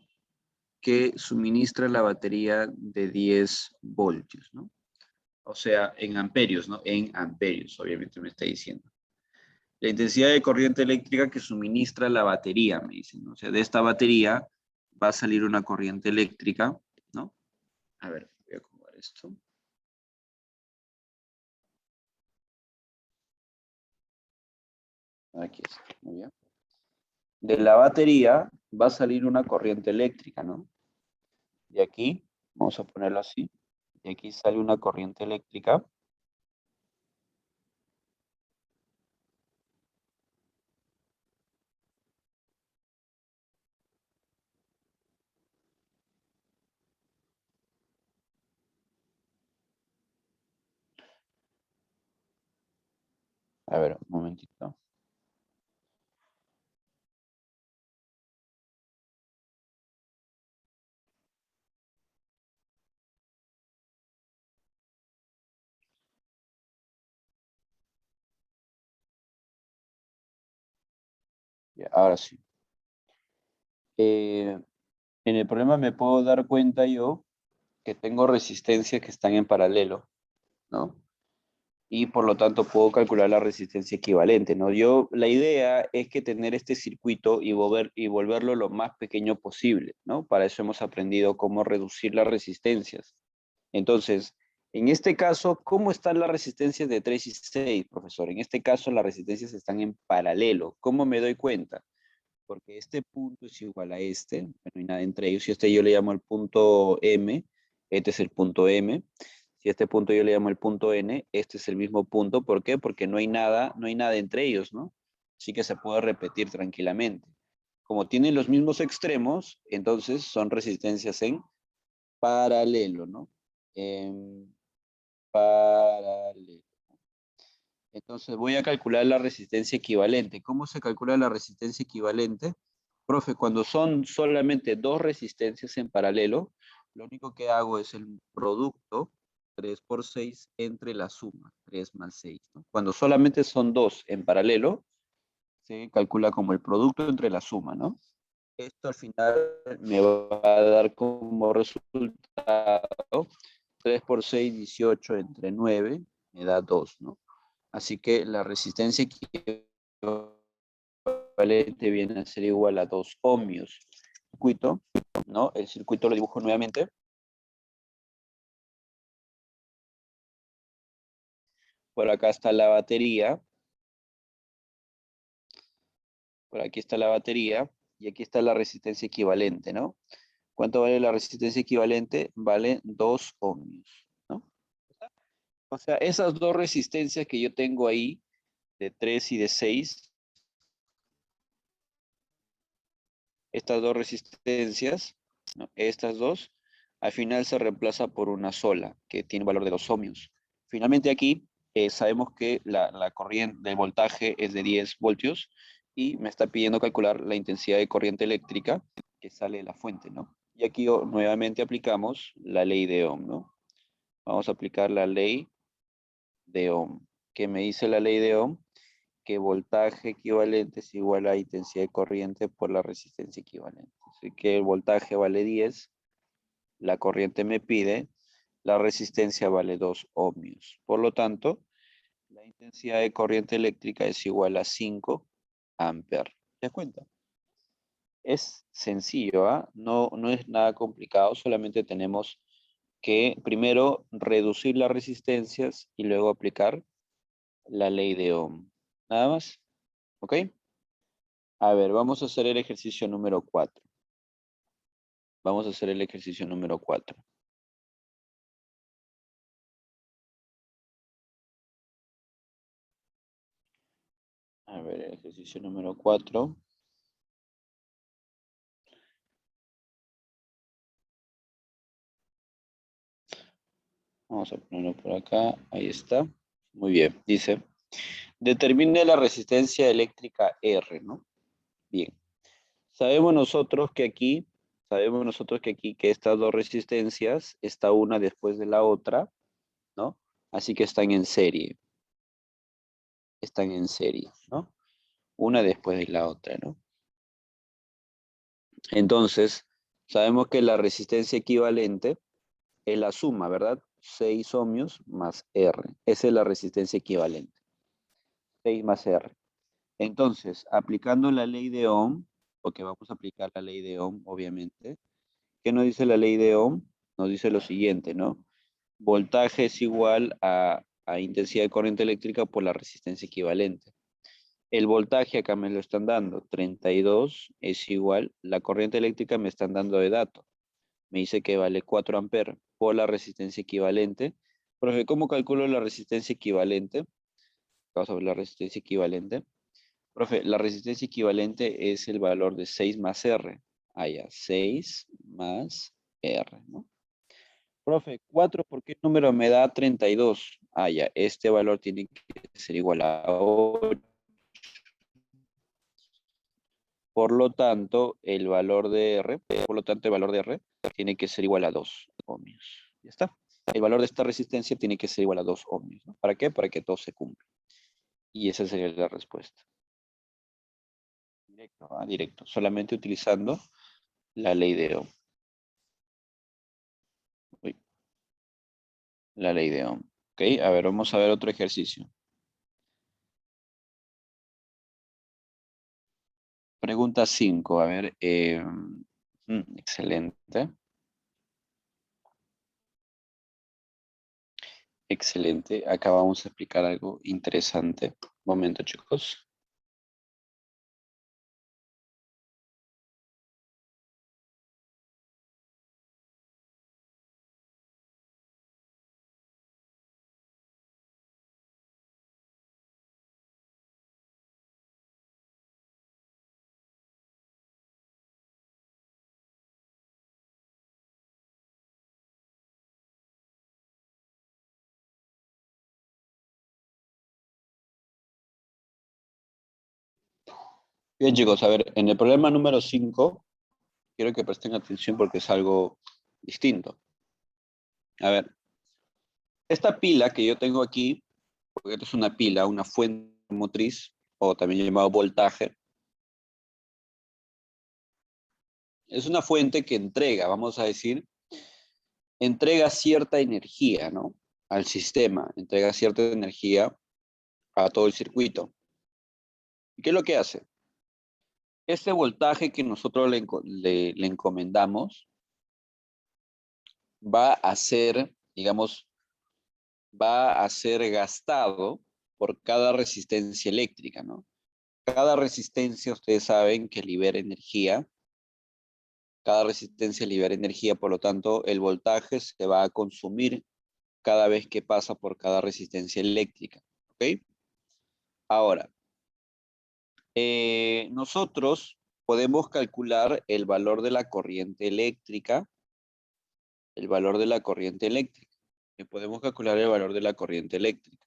Que suministra la batería de 10 voltios, ¿no? O sea, en amperios, ¿no? En amperios, obviamente me está diciendo. La intensidad de corriente eléctrica que suministra la batería, me dicen, ¿no? O sea, de esta batería va a salir una corriente eléctrica, ¿no? A ver, voy a acomodar esto. Aquí está, muy bien. De la batería va a salir una corriente eléctrica, ¿no? De aquí, vamos a ponerlo así, de aquí sale una corriente eléctrica. A ver, un momentito. Ya, ahora sí. En el problema me puedo dar cuenta yo que tengo resistencias que están en paralelo, ¿no? Y por lo tanto puedo calcular la resistencia equivalente, ¿no? La idea es que tener este circuito y volverlo lo más pequeño posible, ¿no? Para eso hemos aprendido cómo reducir las resistencias. Entonces, en este caso, ¿cómo están las resistencias de 3 y 6, profesor? En este caso, las resistencias están en paralelo. ¿Cómo me doy cuenta? Porque este punto es igual a este, no hay nada entre ellos. Si este yo le llamo el punto M, este es el punto M. Si este punto yo le llamo el punto N, este es el mismo punto. ¿Por qué? Porque no hay nada entre ellos, ¿no? Así que se puede repetir tranquilamente. Como tienen los mismos extremos, entonces son resistencias en paralelo, ¿no? En paralelo. Entonces voy a calcular la resistencia equivalente. ¿Cómo se calcula la resistencia equivalente? Profe, cuando son solamente dos resistencias en paralelo, lo único que hago es el producto 3 por 6 entre la suma, 3 más 6, ¿no? Cuando solamente son dos en paralelo, se calcula como el producto entre la suma, ¿no? Esto al final me va a dar como resultado 3 por 6, 18 entre 9, me da 2, ¿no? Así que la resistencia equivalente viene a ser igual a 2 ohmios. Circuito, ¿no? El circuito lo dibujo nuevamente. Por acá está la batería. Por aquí está la batería. y aquí está la resistencia equivalente, ¿no? ¿Cuánto vale la resistencia equivalente? Vale 2 ohmios, ¿no? O sea, esas dos resistencias que yo tengo ahí, de 3 y de 6, estas dos resistencias, ¿no? Estas dos, al final se reemplaza por una sola, que tiene un valor de 2 ohmios. Finalmente aquí sabemos que la corriente del voltaje es de 10 voltios y me está pidiendo calcular la intensidad de corriente eléctrica que sale de la fuente, ¿no? Y aquí nuevamente aplicamos la ley de Ohm, ¿no? Vamos a aplicar la ley de Ohm. ¿Qué me dice la ley de Ohm? Que voltaje equivalente es igual a intensidad de corriente por la resistencia equivalente. Así que el voltaje vale 10, la corriente me pide, la resistencia vale 2 ohmios. Por lo tanto, la intensidad de corriente eléctrica es igual a 5 amperes. ¿Te das cuenta? Es sencillo, ¿ah? No es nada complicado, solamente tenemos que primero reducir las resistencias y luego aplicar la ley de Ohm. Nada más, ¿ok? A ver, vamos a hacer el ejercicio número 4. Vamos a hacer el ejercicio número 4. A ver, el ejercicio número 4. Vamos a ponerlo por acá. Ahí está. Muy bien. Dice, determine la resistencia eléctrica R, ¿no? Bien. Sabemos nosotros que aquí, que estas dos resistencias, está una después de la otra, ¿no? Así que están en serie. Están en serie, ¿no? Una después de la otra, ¿no? Entonces, sabemos que la resistencia equivalente es la suma, ¿verdad? 6 ohmios más R. Esa es la resistencia equivalente. 6 más R. Entonces, aplicando la ley de Ohm, porque vamos a aplicar la ley de Ohm, obviamente. ¿Qué nos dice la ley de Ohm? Nos dice lo siguiente, ¿no? Voltaje es igual a intensidad de corriente eléctrica por la resistencia equivalente. El voltaje acá me lo están dando, 32 es igual, la corriente eléctrica me están dando de dato. Me dice que vale 4 amperes por la resistencia equivalente. Profe, ¿cómo calculo la resistencia equivalente? Vamos a ver la resistencia equivalente. Profe, la resistencia equivalente es el valor de 6 más R. Ah, ya, 6 más R, ¿no? Profe, 4, ¿por qué número me da 32? Ah, ya, este valor tiene que ser igual a 8. Por lo tanto, el valor de R, tiene que ser igual a 2 ohmios. Ya está. El valor de esta resistencia tiene que ser igual a 2 ohmios, ¿no? ¿Para qué? Para que todo se cumpla. Y esa sería la respuesta. Directo, ¿ah? Directo. Solamente utilizando la ley de Ohm. Uy, la ley de Ohm. Ok, a ver, vamos a ver otro ejercicio. Pregunta 5, a ver. Excelente. Excelente. Acá vamos a explicar algo interesante. Un momento, chicos. Bien, chicos, a ver, en el problema número 5, quiero que presten atención porque es algo distinto. A ver, esta pila que yo tengo aquí, porque esto es una pila, una fuente motriz, o también llamado voltaje, es una fuente que entrega, vamos a decir, entrega cierta energía, ¿no? Al sistema, entrega cierta energía a todo el circuito. ¿Y qué es lo que hace? Este voltaje que nosotros le encomendamos va a ser, digamos, va a ser gastado por cada resistencia eléctrica, ¿no? Cada resistencia, ustedes saben que libera energía. Cada resistencia libera energía, por lo tanto, el voltaje se va a consumir cada vez que pasa por cada resistencia eléctrica. ¿Ok? Ahora, nosotros podemos calcular el valor de la corriente eléctrica, el valor de la corriente eléctrica. Podemos calcular el valor de la corriente eléctrica.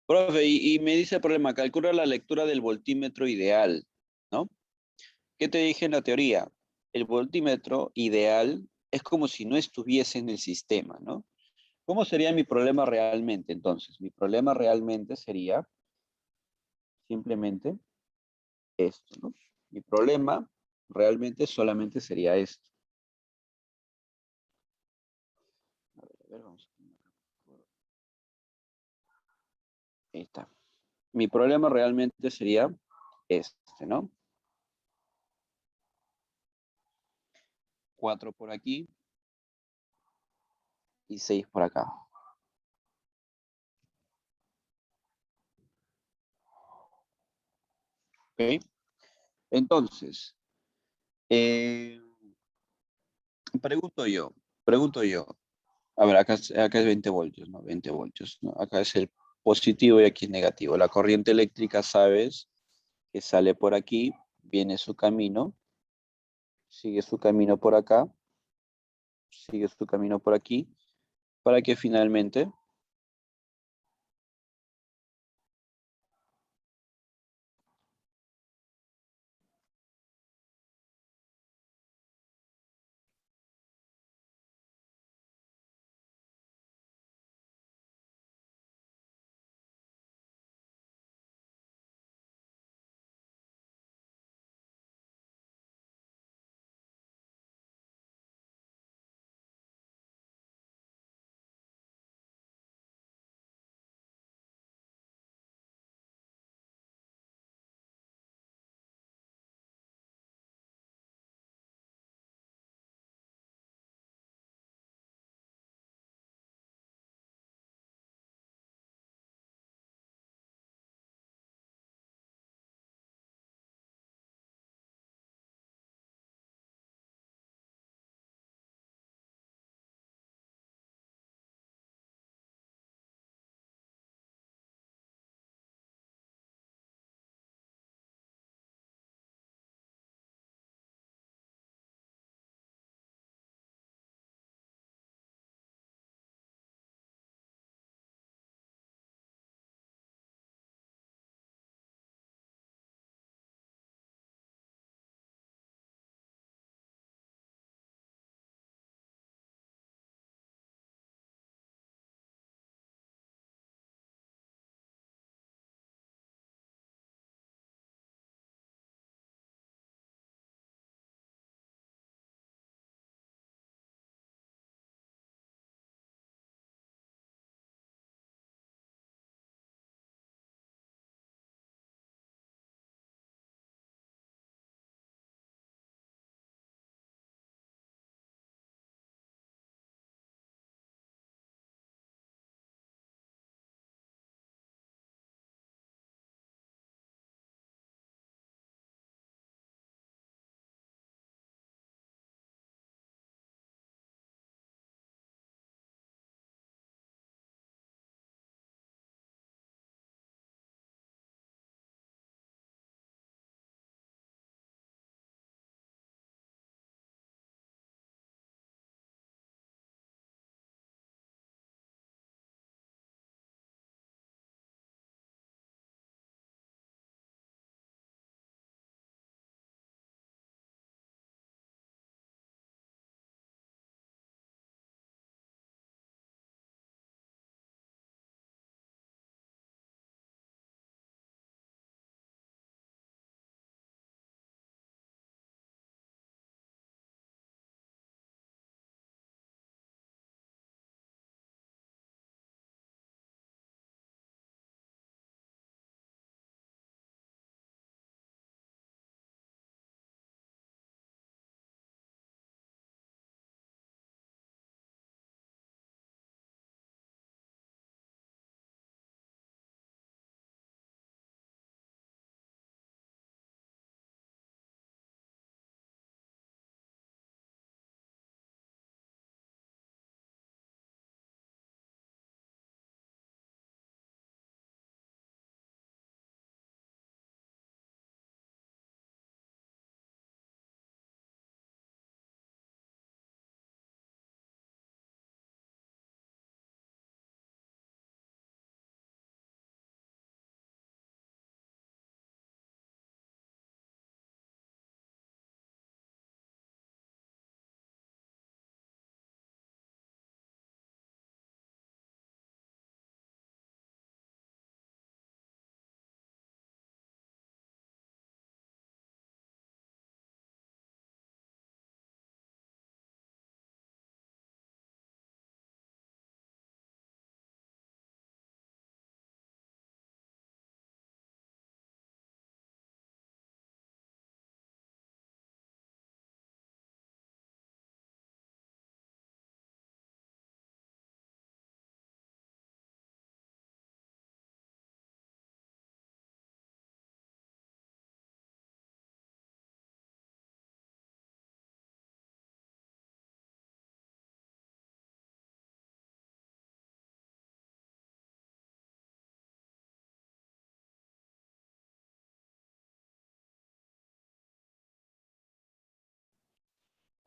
Profe, y me dice el problema, calcula la lectura del voltímetro ideal, ¿no? ¿Qué te dije en la teoría? El voltímetro ideal es como si no estuviese en el sistema, ¿no? ¿Cómo sería mi problema realmente entonces? Mi problema realmente sería simplemente esto, ¿no? Mi problema realmente solamente sería esto. A ver, vamos. Ahí está. Mi problema realmente sería este, ¿no? 4 por aquí y 6 por acá. ¿Ok? Entonces, eh, pregunto yo. A ver, acá es 20 voltios, ¿no? 20 voltios, ¿no? Acá es el positivo y aquí es negativo. La corriente eléctrica, sabes, que sale por aquí, viene su camino, sigue su camino por acá, sigue su camino por aquí, para que finalmente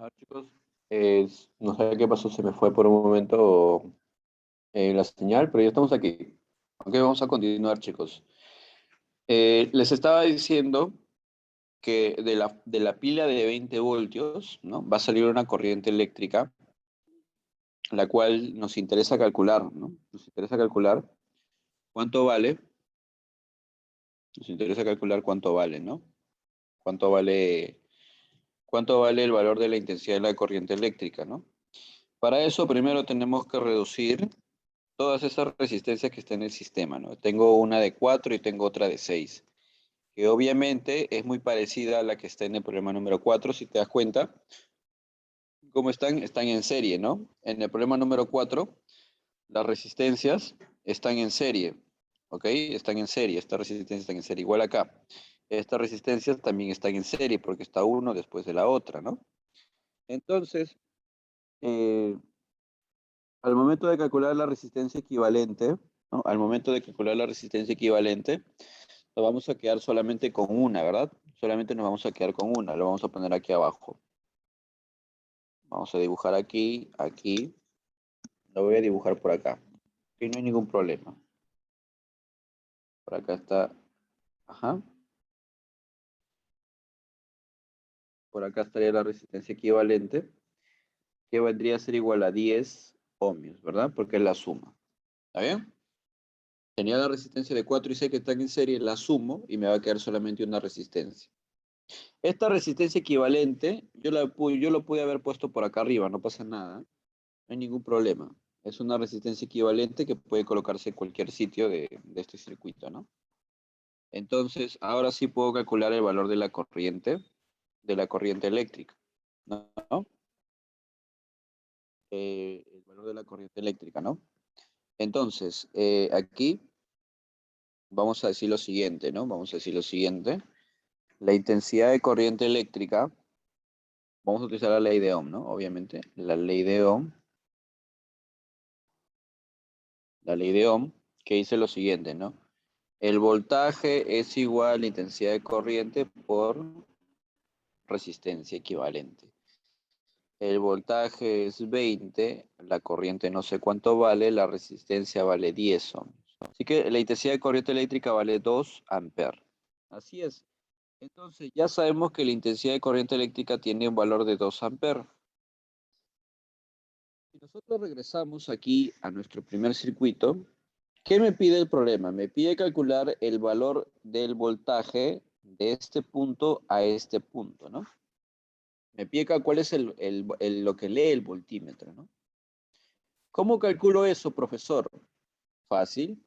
A ver, chicos, no sé qué pasó, se me fue por un momento la señal, pero ya estamos aquí. Ok, vamos a continuar, chicos. Les estaba diciendo que de la pila de 20 voltios, ¿no? Va a salir una corriente eléctrica, la cual nos interesa calcular, ¿no? Nos interesa calcular cuánto vale, nos interesa calcular cuánto vale, ¿no? Cuánto vale, cuánto vale el valor de la intensidad de la corriente eléctrica, ¿no? Para eso primero tenemos que reducir todas esas resistencias que están en el sistema, ¿no? Tengo una de 4 y tengo otra de 6, que obviamente es muy parecida a la que está en el problema número 4, si te das cuenta. ¿Cómo están? Están en serie, ¿no? En el problema número 4, las resistencias están en serie, ¿ok? Están en serie, estas resistencias están en serie. Igual acá, estas resistencias también están en serie porque está uno después de la otra, ¿no? Entonces, eh, al momento de calcular la resistencia equivalente, ¿no? Al momento de calcular la resistencia equivalente, nos vamos a quedar solamente con una, ¿verdad? Solamente nos vamos a quedar con una, lo vamos a poner aquí abajo. Vamos a dibujar aquí, aquí, lo voy a dibujar por acá. Aquí no hay ningún problema. Por acá está, ajá. Por acá estaría la resistencia equivalente, que vendría a ser igual a 10 ohmios, ¿verdad? Porque es la suma. ¿Está bien? Tenía la resistencia de 4 y 6 que están en serie, la sumo y me va a quedar solamente una resistencia. Esta resistencia equivalente, yo lo pude haber puesto por acá arriba, no pasa nada, no hay ningún problema. Es una resistencia equivalente que puede colocarse en cualquier sitio de este circuito, ¿no? Entonces, ahora sí puedo calcular el valor de la corriente eléctrica, ¿no? El valor de la corriente eléctrica, ¿no? Entonces, aquí vamos a decir lo siguiente, ¿no? Vamos a decir lo siguiente. La intensidad de corriente eléctrica, vamos a utilizar la ley de Ohm, ¿no? Obviamente, la ley de Ohm, que dice lo siguiente, ¿no? El voltaje es igual a la intensidad de corriente por resistencia equivalente. El voltaje es 20, la corriente no sé cuánto vale, la resistencia vale 10 ohms. Así que la intensidad de corriente eléctrica vale 2 amperes. Así es. Entonces ya sabemos que la intensidad de corriente eléctrica tiene un valor de 2 amperes. Si nosotros regresamos aquí a nuestro primer circuito, ¿qué me pide el problema? Me pide calcular el valor del voltaje de este punto a este punto, ¿no? Me pide cuál es lo que lee el voltímetro, ¿no? ¿Cómo calculo eso, profesor? Fácil.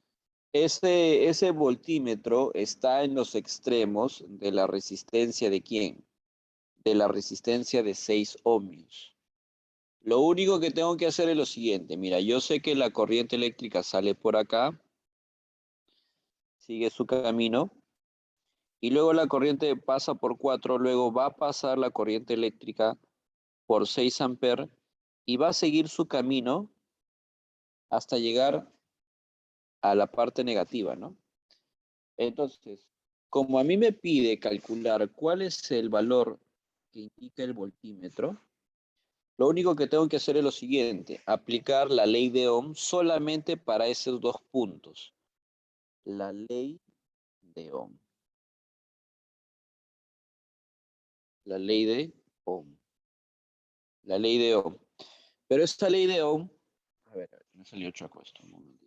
Ese voltímetro está en los extremos de la resistencia de ¿quién? De la resistencia de 6 ohmios. Lo único que tengo que hacer es lo siguiente. Mira, yo sé que la corriente eléctrica sale por acá, sigue su camino, y luego la corriente pasa por 4, luego va a pasar la corriente eléctrica por 6 amperes y va a seguir su camino hasta llegar a la parte negativa, ¿no? Entonces, como a mí me pide calcular cuál es el valor que indica el voltímetro, lo único que tengo que hacer es lo siguiente, aplicar la ley de Ohm solamente para esos dos puntos. La ley de Ohm. La ley de Ohm. La ley de Ohm. Pero esta ley de Ohm, a ver, me salió chueco esto, un momentito.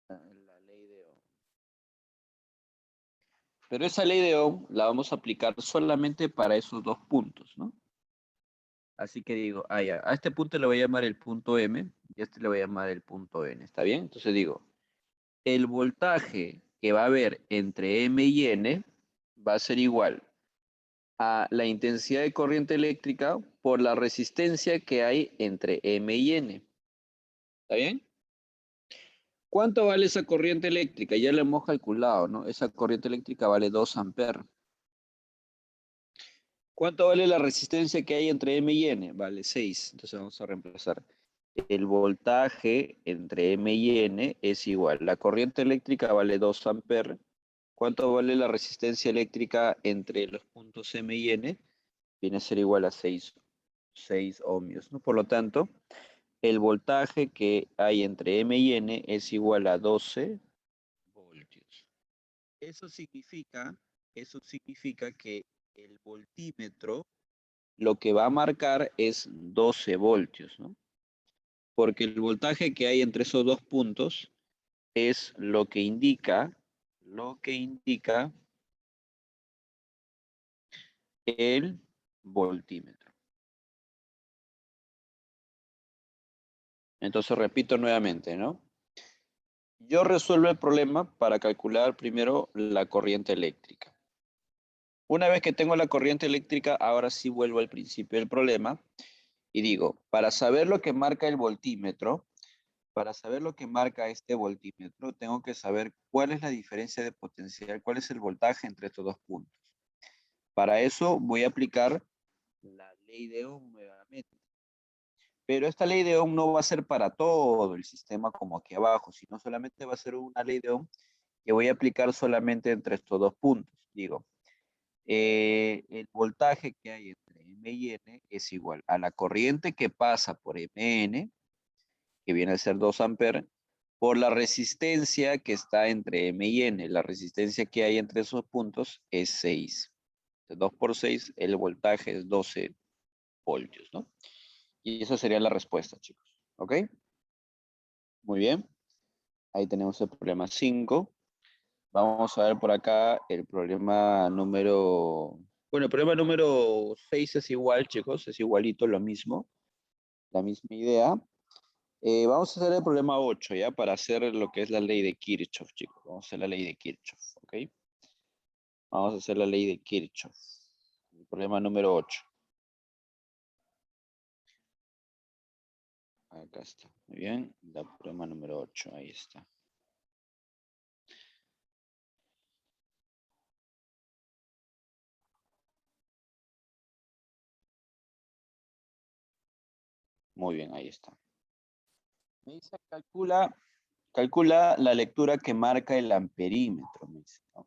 La ley de Ohm. Pero esa ley de Ohm la vamos a aplicar solamente para esos dos puntos, ¿no? Así que digo, ya, a este punto le voy a llamar el punto M y a este le voy a llamar el punto N, ¿está bien? Entonces digo, el voltaje que va a haber entre M y N va a ser igual a la intensidad de corriente eléctrica por la resistencia que hay entre M y N. ¿Está bien? ¿Cuánto vale esa corriente eléctrica? Ya lo hemos calculado, ¿no? Esa corriente eléctrica vale 2 amperes. ¿Cuánto vale la resistencia que hay entre M y N? Vale 6. Entonces vamos a reemplazar. El voltaje entre M y N es igual. La corriente eléctrica vale 2 amperes ¿Cuánto vale la resistencia eléctrica entre los puntos M y N? Viene a ser igual a 6 ohmios, ¿no? Por lo tanto, el voltaje que hay entre M y N es igual a 12 voltios. Eso significa que el voltímetro lo que va a marcar es 12 voltios, ¿no? Porque el voltaje que hay entre esos dos puntos es lo que indica el voltímetro. Entonces repito nuevamente, ¿no? Yo resuelvo el problema para calcular primero la corriente eléctrica. Una vez que tengo la corriente eléctrica, ahora sí vuelvo al principio del problema y digo, para saber lo que marca el voltímetro, para saber lo que marca este voltímetro, tengo que saber cuál es la diferencia de potencial, cuál es el voltaje entre estos dos puntos. Para eso voy a aplicar la ley de Ohm nuevamente. Pero esta ley de Ohm no va a ser para todo el sistema como aquí abajo, sino solamente va a ser una ley de Ohm que voy a aplicar solamente entre estos dos puntos. Digo, el voltaje que hay entre M y N es igual a la corriente que pasa por MN, que viene a ser 2 amperes, por la resistencia que está entre M y N. La resistencia que hay entre esos puntos es 6. 2 por 6, el voltaje es 12 voltios, ¿no? Y esa sería la respuesta, chicos. ¿Ok? Muy bien. Ahí tenemos el problema 5. Vamos a ver por acá el problema número... Bueno, el problema número 6 es igual, chicos. Es igualito, lo mismo. La misma idea. Vamos a hacer el problema 8, ¿ya? Para hacer lo que es la ley de Kirchhoff, chicos. Vamos a hacer la ley de Kirchhoff, ¿ok? Vamos a hacer la ley de Kirchhoff. El problema número 8. Acá está. Muy bien. El problema número 8. Ahí está. Muy bien, ahí está. Me dice, calcula la lectura que marca el amperímetro. Me dice, ¿no?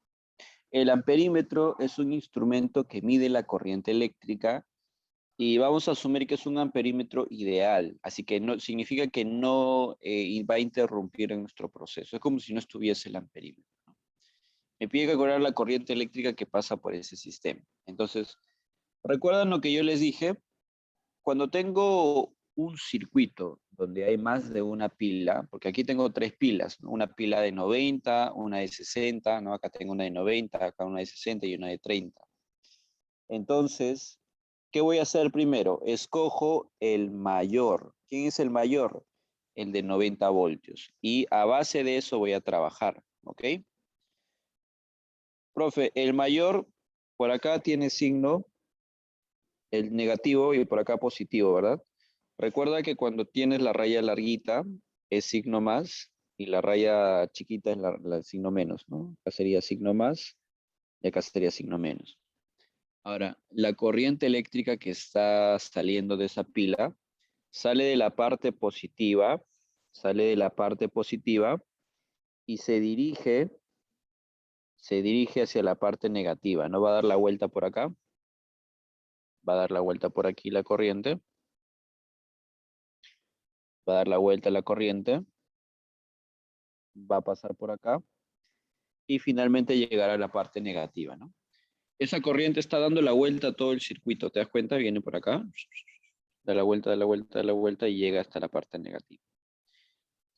El amperímetro es un instrumento que mide la corriente eléctrica y vamos a asumir que es un amperímetro ideal, así que no significa que no va a interrumpir en nuestro proceso. Es como si no estuviese el amperímetro, ¿no? Me pide calcular la corriente eléctrica que pasa por ese sistema. Entonces, ¿recuerdan lo que yo les dije? Cuando tengo un circuito donde hay más de una pila, porque aquí tengo 3 pilas, ¿no? Una pila de 90, una de 60, ¿no? Acá tengo una de 90, acá una de 60 y una de 30. Entonces, ¿qué voy a hacer primero? Escojo el mayor. ¿Quién es el mayor? El de 90 voltios. Y a base de eso voy a trabajar, ¿ok? Profe, el mayor por acá tiene signo, el negativo y por acá positivo, ¿verdad? Recuerda que cuando tienes la raya larguita es signo más y la raya chiquita es el signo menos, ¿no? Acá sería signo más y acá sería signo menos. Ahora, la corriente eléctrica que está saliendo de esa pila sale de la parte positiva, y se dirige hacia la parte negativa. No va a dar la vuelta por acá, va a dar la vuelta por aquí la corriente, va a dar la vuelta la corriente, va a pasar por acá y finalmente llegará a la parte negativa, ¿no? Esa corriente está dando la vuelta a todo el circuito, ¿te das cuenta? Viene por acá, da la vuelta, da la vuelta, da la vuelta y llega hasta la parte negativa.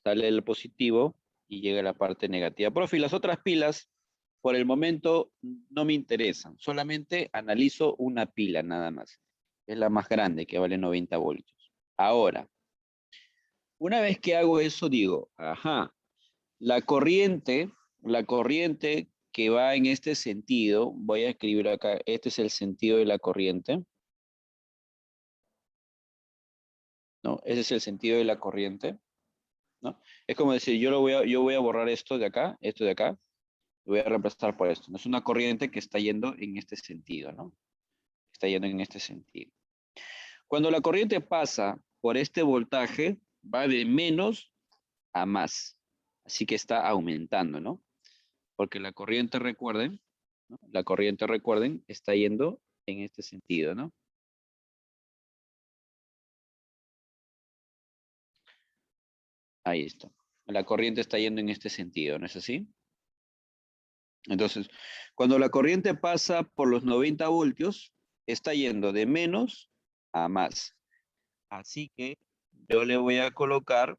Sale el positivo y llega a la parte negativa. Profe, y las otras pilas, por el momento, no me interesan. Solamente analizo una pila nada más. Es la más grande, que vale 90 voltios. Ahora, una vez que hago eso, digo, ajá, la corriente que va en este sentido, voy a escribir acá, este es el sentido de la corriente. ¿No? Ese es el sentido de la corriente, ¿no? Es como decir, yo voy a borrar esto de acá, lo voy a reemplazar por esto. ¿No? Es una corriente que está yendo en este sentido, ¿no? Está yendo en este sentido. Cuando la corriente pasa por este voltaje, va de menos a más. Así que está aumentando, ¿no? Porque la corriente, recuerden, ¿no? La corriente, recuerden, está yendo en este sentido, ¿no? Ahí está. La corriente está yendo en este sentido, ¿no es así? Entonces, cuando la corriente pasa por los 90 voltios, está yendo de menos a más. Así que yo le voy a colocar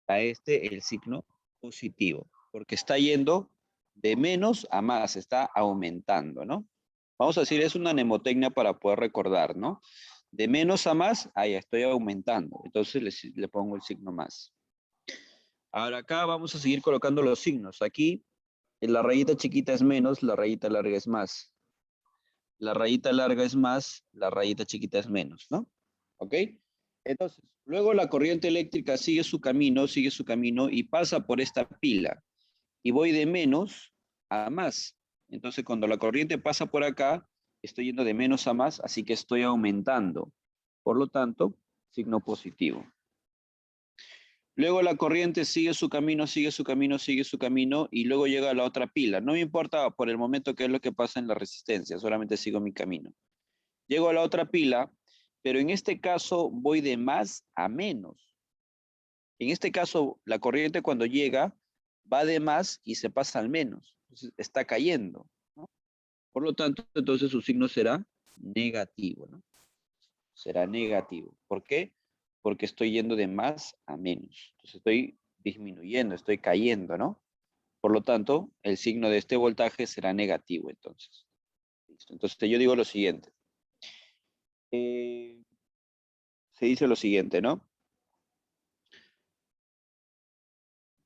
a este el signo positivo, porque está yendo de menos a más, está aumentando, ¿no? Vamos a decir, es una mnemotecnia para poder recordar, ¿no? De menos a más, ahí estoy aumentando. Entonces le pongo el signo más. Ahora acá vamos a seguir colocando los signos. Aquí la rayita chiquita es menos, la rayita larga es más. La rayita larga es más, la rayita chiquita es menos, ¿no? ¿Ok? Entonces, luego la corriente eléctrica sigue su camino y pasa por esta pila. Y voy de menos a más. Entonces, cuando la corriente pasa por acá, estoy yendo de menos a más, así que estoy aumentando. Por lo tanto, signo positivo. Luego la corriente sigue su camino, y luego llega a la otra pila. No me importa por el momento qué es lo que pasa en la resistencia, solamente sigo mi camino. Llego a la otra pila, pero en este caso voy de más a menos. En este caso, la corriente cuando llega va de más y se pasa al menos. Entonces, está cayendo, ¿no? Por lo tanto, entonces su signo será negativo, ¿no? Será negativo. ¿Por qué? Porque estoy yendo de más a menos. Entonces estoy disminuyendo, estoy cayendo, ¿no? Por lo tanto, el signo de este voltaje será negativo, entonces. ¿Listo? Entonces yo digo lo siguiente. Se dice lo siguiente, ¿no?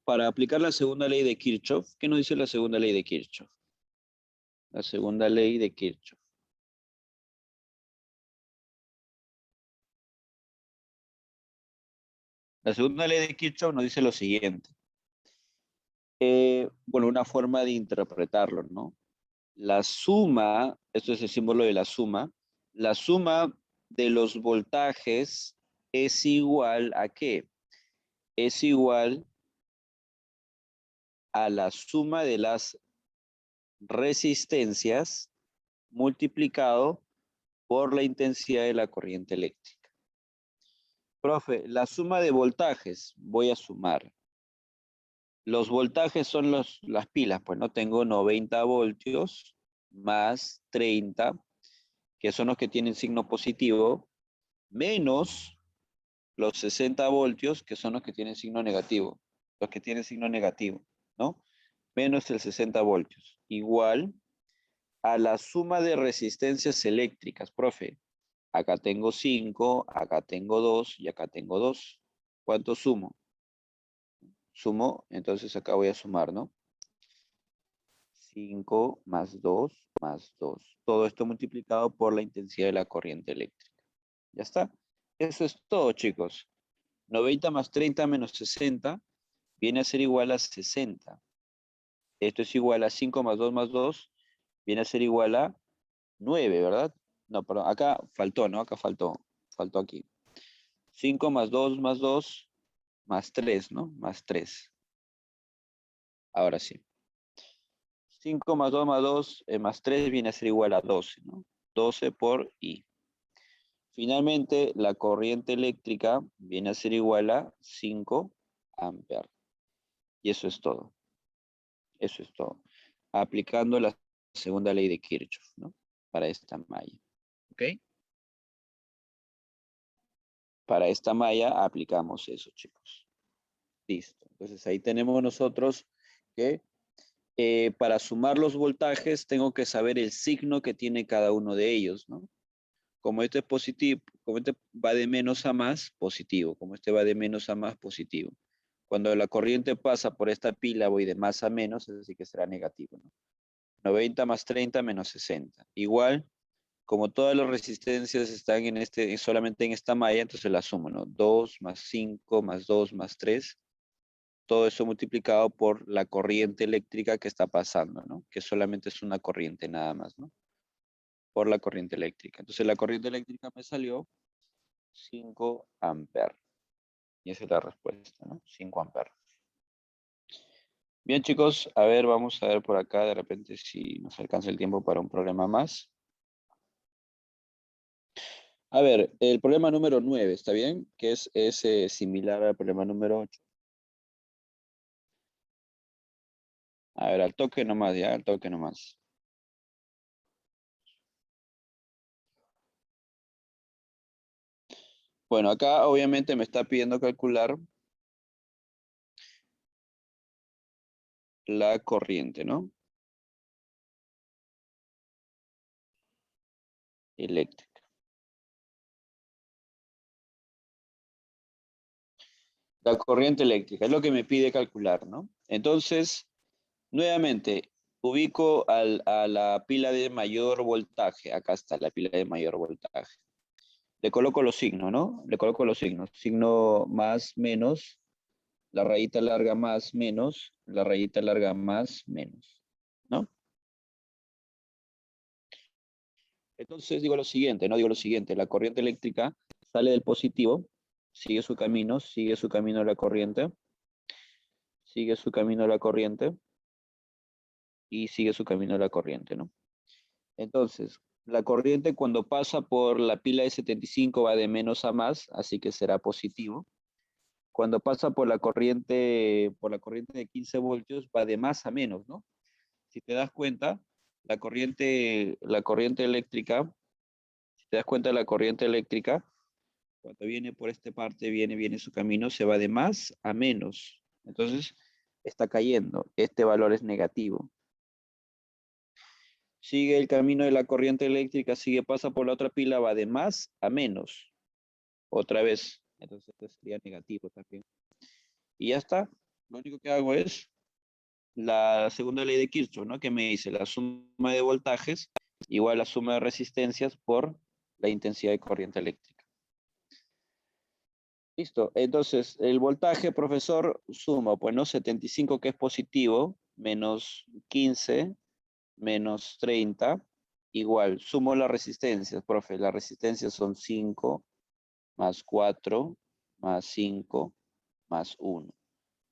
Para aplicar la segunda ley de Kirchhoff, ¿qué nos dice la segunda ley de Kirchhoff? La segunda ley de Kirchhoff. La segunda ley de Kirchhoff nos dice lo siguiente. Bueno, una forma de interpretarlo, ¿no? La suma, esto es el símbolo de la suma de los voltajes es igual a ¿qué? Es igual a la suma de las resistencias multiplicado por la intensidad de la corriente eléctrica. Profe, la suma de voltajes, voy a sumar. Los voltajes son las pilas, pues no tengo 90 voltios más 30, que son los que tienen signo positivo, menos los 60 voltios, que son los que tienen signo negativo, ¿no? Menos el 60 voltios, igual a la suma de resistencias eléctricas, profe. Acá tengo 5, acá tengo 2 y acá tengo 2. ¿Cuánto sumo? Sumo, entonces acá voy a sumar, ¿no? 5 más 2 más 2. Todo esto multiplicado por la intensidad de la corriente eléctrica. ¿Ya está? Eso es todo, chicos. 90 más 30 menos 60 viene a ser igual a 60. Esto es igual a 5 más 2 viene a ser igual a 9, ¿verdad? No, perdón, acá faltó, ¿no? Acá faltó aquí. 5 más 2 más 3, ¿no? Más 3. Ahora sí. 5 más 2 más 3 viene a ser igual a 12, ¿no? 12 por I. Finalmente, la corriente eléctrica viene a ser igual a 5 amperes. Y eso es todo. Eso es todo. Aplicando la segunda ley de Kirchhoff, ¿no? Para esta malla. ¿Ok? Para esta malla aplicamos eso, chicos. Listo. Entonces ahí tenemos nosotros que para sumar los voltajes tengo que saber el signo que tiene cada uno de ellos, ¿no? Como este es positivo, como este va de menos a más, positivo. Como este va de menos a más, positivo. Cuando la corriente pasa por esta pila voy de más a menos, así que será negativo, ¿no? 90 más 30 menos 60. Igual, como todas las resistencias están solamente en esta malla, entonces la sumo, ¿no? 2 más 5 más 2 más 3. Todo eso multiplicado por la corriente eléctrica que está pasando, ¿no? Que solamente es una corriente nada más, ¿no? Por la corriente eléctrica. Entonces la corriente eléctrica me salió 5 amperes. Y esa es la respuesta, ¿no? 5 amperes. Bien, chicos, a ver, vamos a ver por acá de repente si nos alcanza el tiempo para un problema más. A ver, el problema número 9, ¿está bien? Que es similar al problema número 8. A ver, al toque nomás, ya, al toque nomás. Bueno, acá obviamente me está pidiendo calcular la corriente, ¿no? Eléctrica. La corriente eléctrica es lo que me pide calcular, ¿no? Entonces, nuevamente, ubico a la pila de mayor voltaje. Acá está la pila de mayor voltaje. Le coloco los signos, ¿no? Le coloco los signos. Signo más, menos, la rayita larga más, menos, la rayita larga más, menos, ¿no? Entonces digo lo siguiente, no digo lo siguiente, la corriente eléctrica sale del positivo, sigue su camino la corriente, sigue su camino la corriente y sigue su camino la corriente, ¿no? Entonces, la corriente cuando pasa por la pila de 75 va de menos a más, así que será positivo. Cuando pasa por la corriente de 15 voltios va de más a menos, ¿no? Si te das cuenta, la corriente eléctrica, si te das cuenta, la corriente eléctrica, cuando viene por esta parte, viene su camino, se va de más a menos. Entonces, está cayendo. Este valor es negativo. Sigue el camino de la corriente eléctrica, pasa por la otra pila, va de más a menos. Otra vez. Entonces, esto sería negativo también. Y ya está. Lo único que hago es la segunda ley de Kirchhoff, ¿no? Que me dice la suma de voltajes igual a la suma de resistencias por la intensidad de corriente eléctrica. Listo. Entonces, el voltaje, profesor, sumo, pues, ¿no? 75 que es positivo, menos 15, menos 30, igual. Sumo las resistencias, profe. Las resistencias son 5, más 4, más 5, más 1.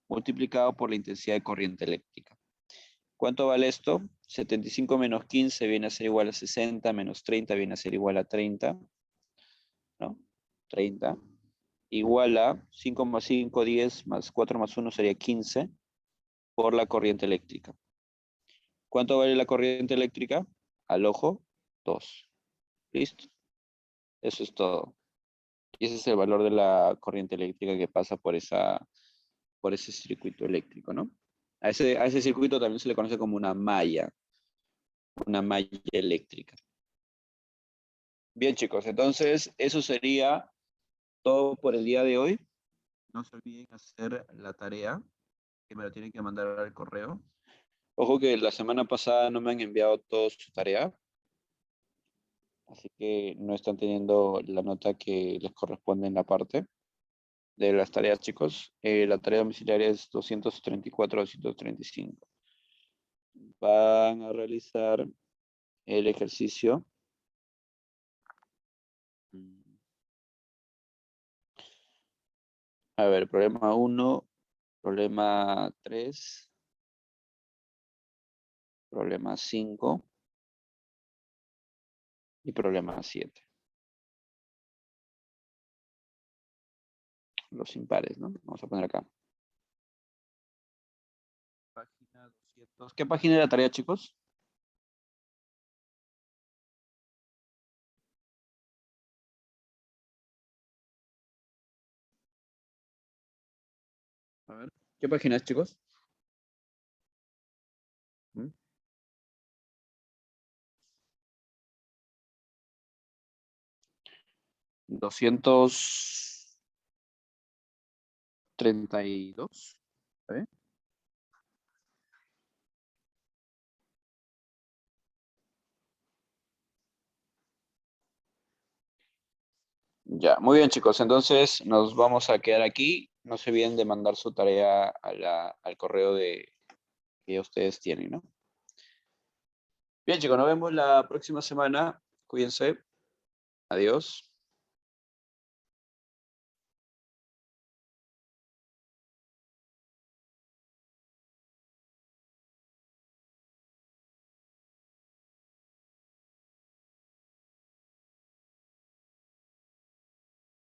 Multiplicado por la intensidad de corriente eléctrica. ¿Cuánto vale esto? 75 menos 15 viene a ser igual a 60, menos 30 viene a ser igual a 30, ¿no? 30. Igual a 5 más 5, 10, más 4 más 1 sería 15 por la corriente eléctrica. ¿Cuánto vale la corriente eléctrica? Al ojo, 2. ¿Listo? Eso es todo. Y ese es el valor de la corriente eléctrica que pasa por ese circuito eléctrico, ¿no? A ese circuito también se le conoce como una malla eléctrica. Bien, chicos, entonces eso sería todo por el día de hoy. No se olviden hacer la tarea, que me lo tienen que mandar al correo. Ojo que la semana pasada no me han enviado toda su tarea, así que no están teniendo la nota que les corresponde en la parte de las tareas, chicos. La tarea domiciliaria es 234-235. Van a realizar el ejercicio. A ver, problema 1, problema 3, problema 5 y problema 7. Los impares, ¿no? Vamos a poner acá. Página 200. ¿Qué página de la tarea, chicos? A ver, ¿qué página es, chicos? 232. ¿Está bien? Ya, muy bien, chicos. Entonces nos vamos a quedar aquí. No se olviden de mandar su tarea al correo que ustedes tienen, ¿no? Bien, chicos, nos vemos la próxima semana. Cuídense. Adiós.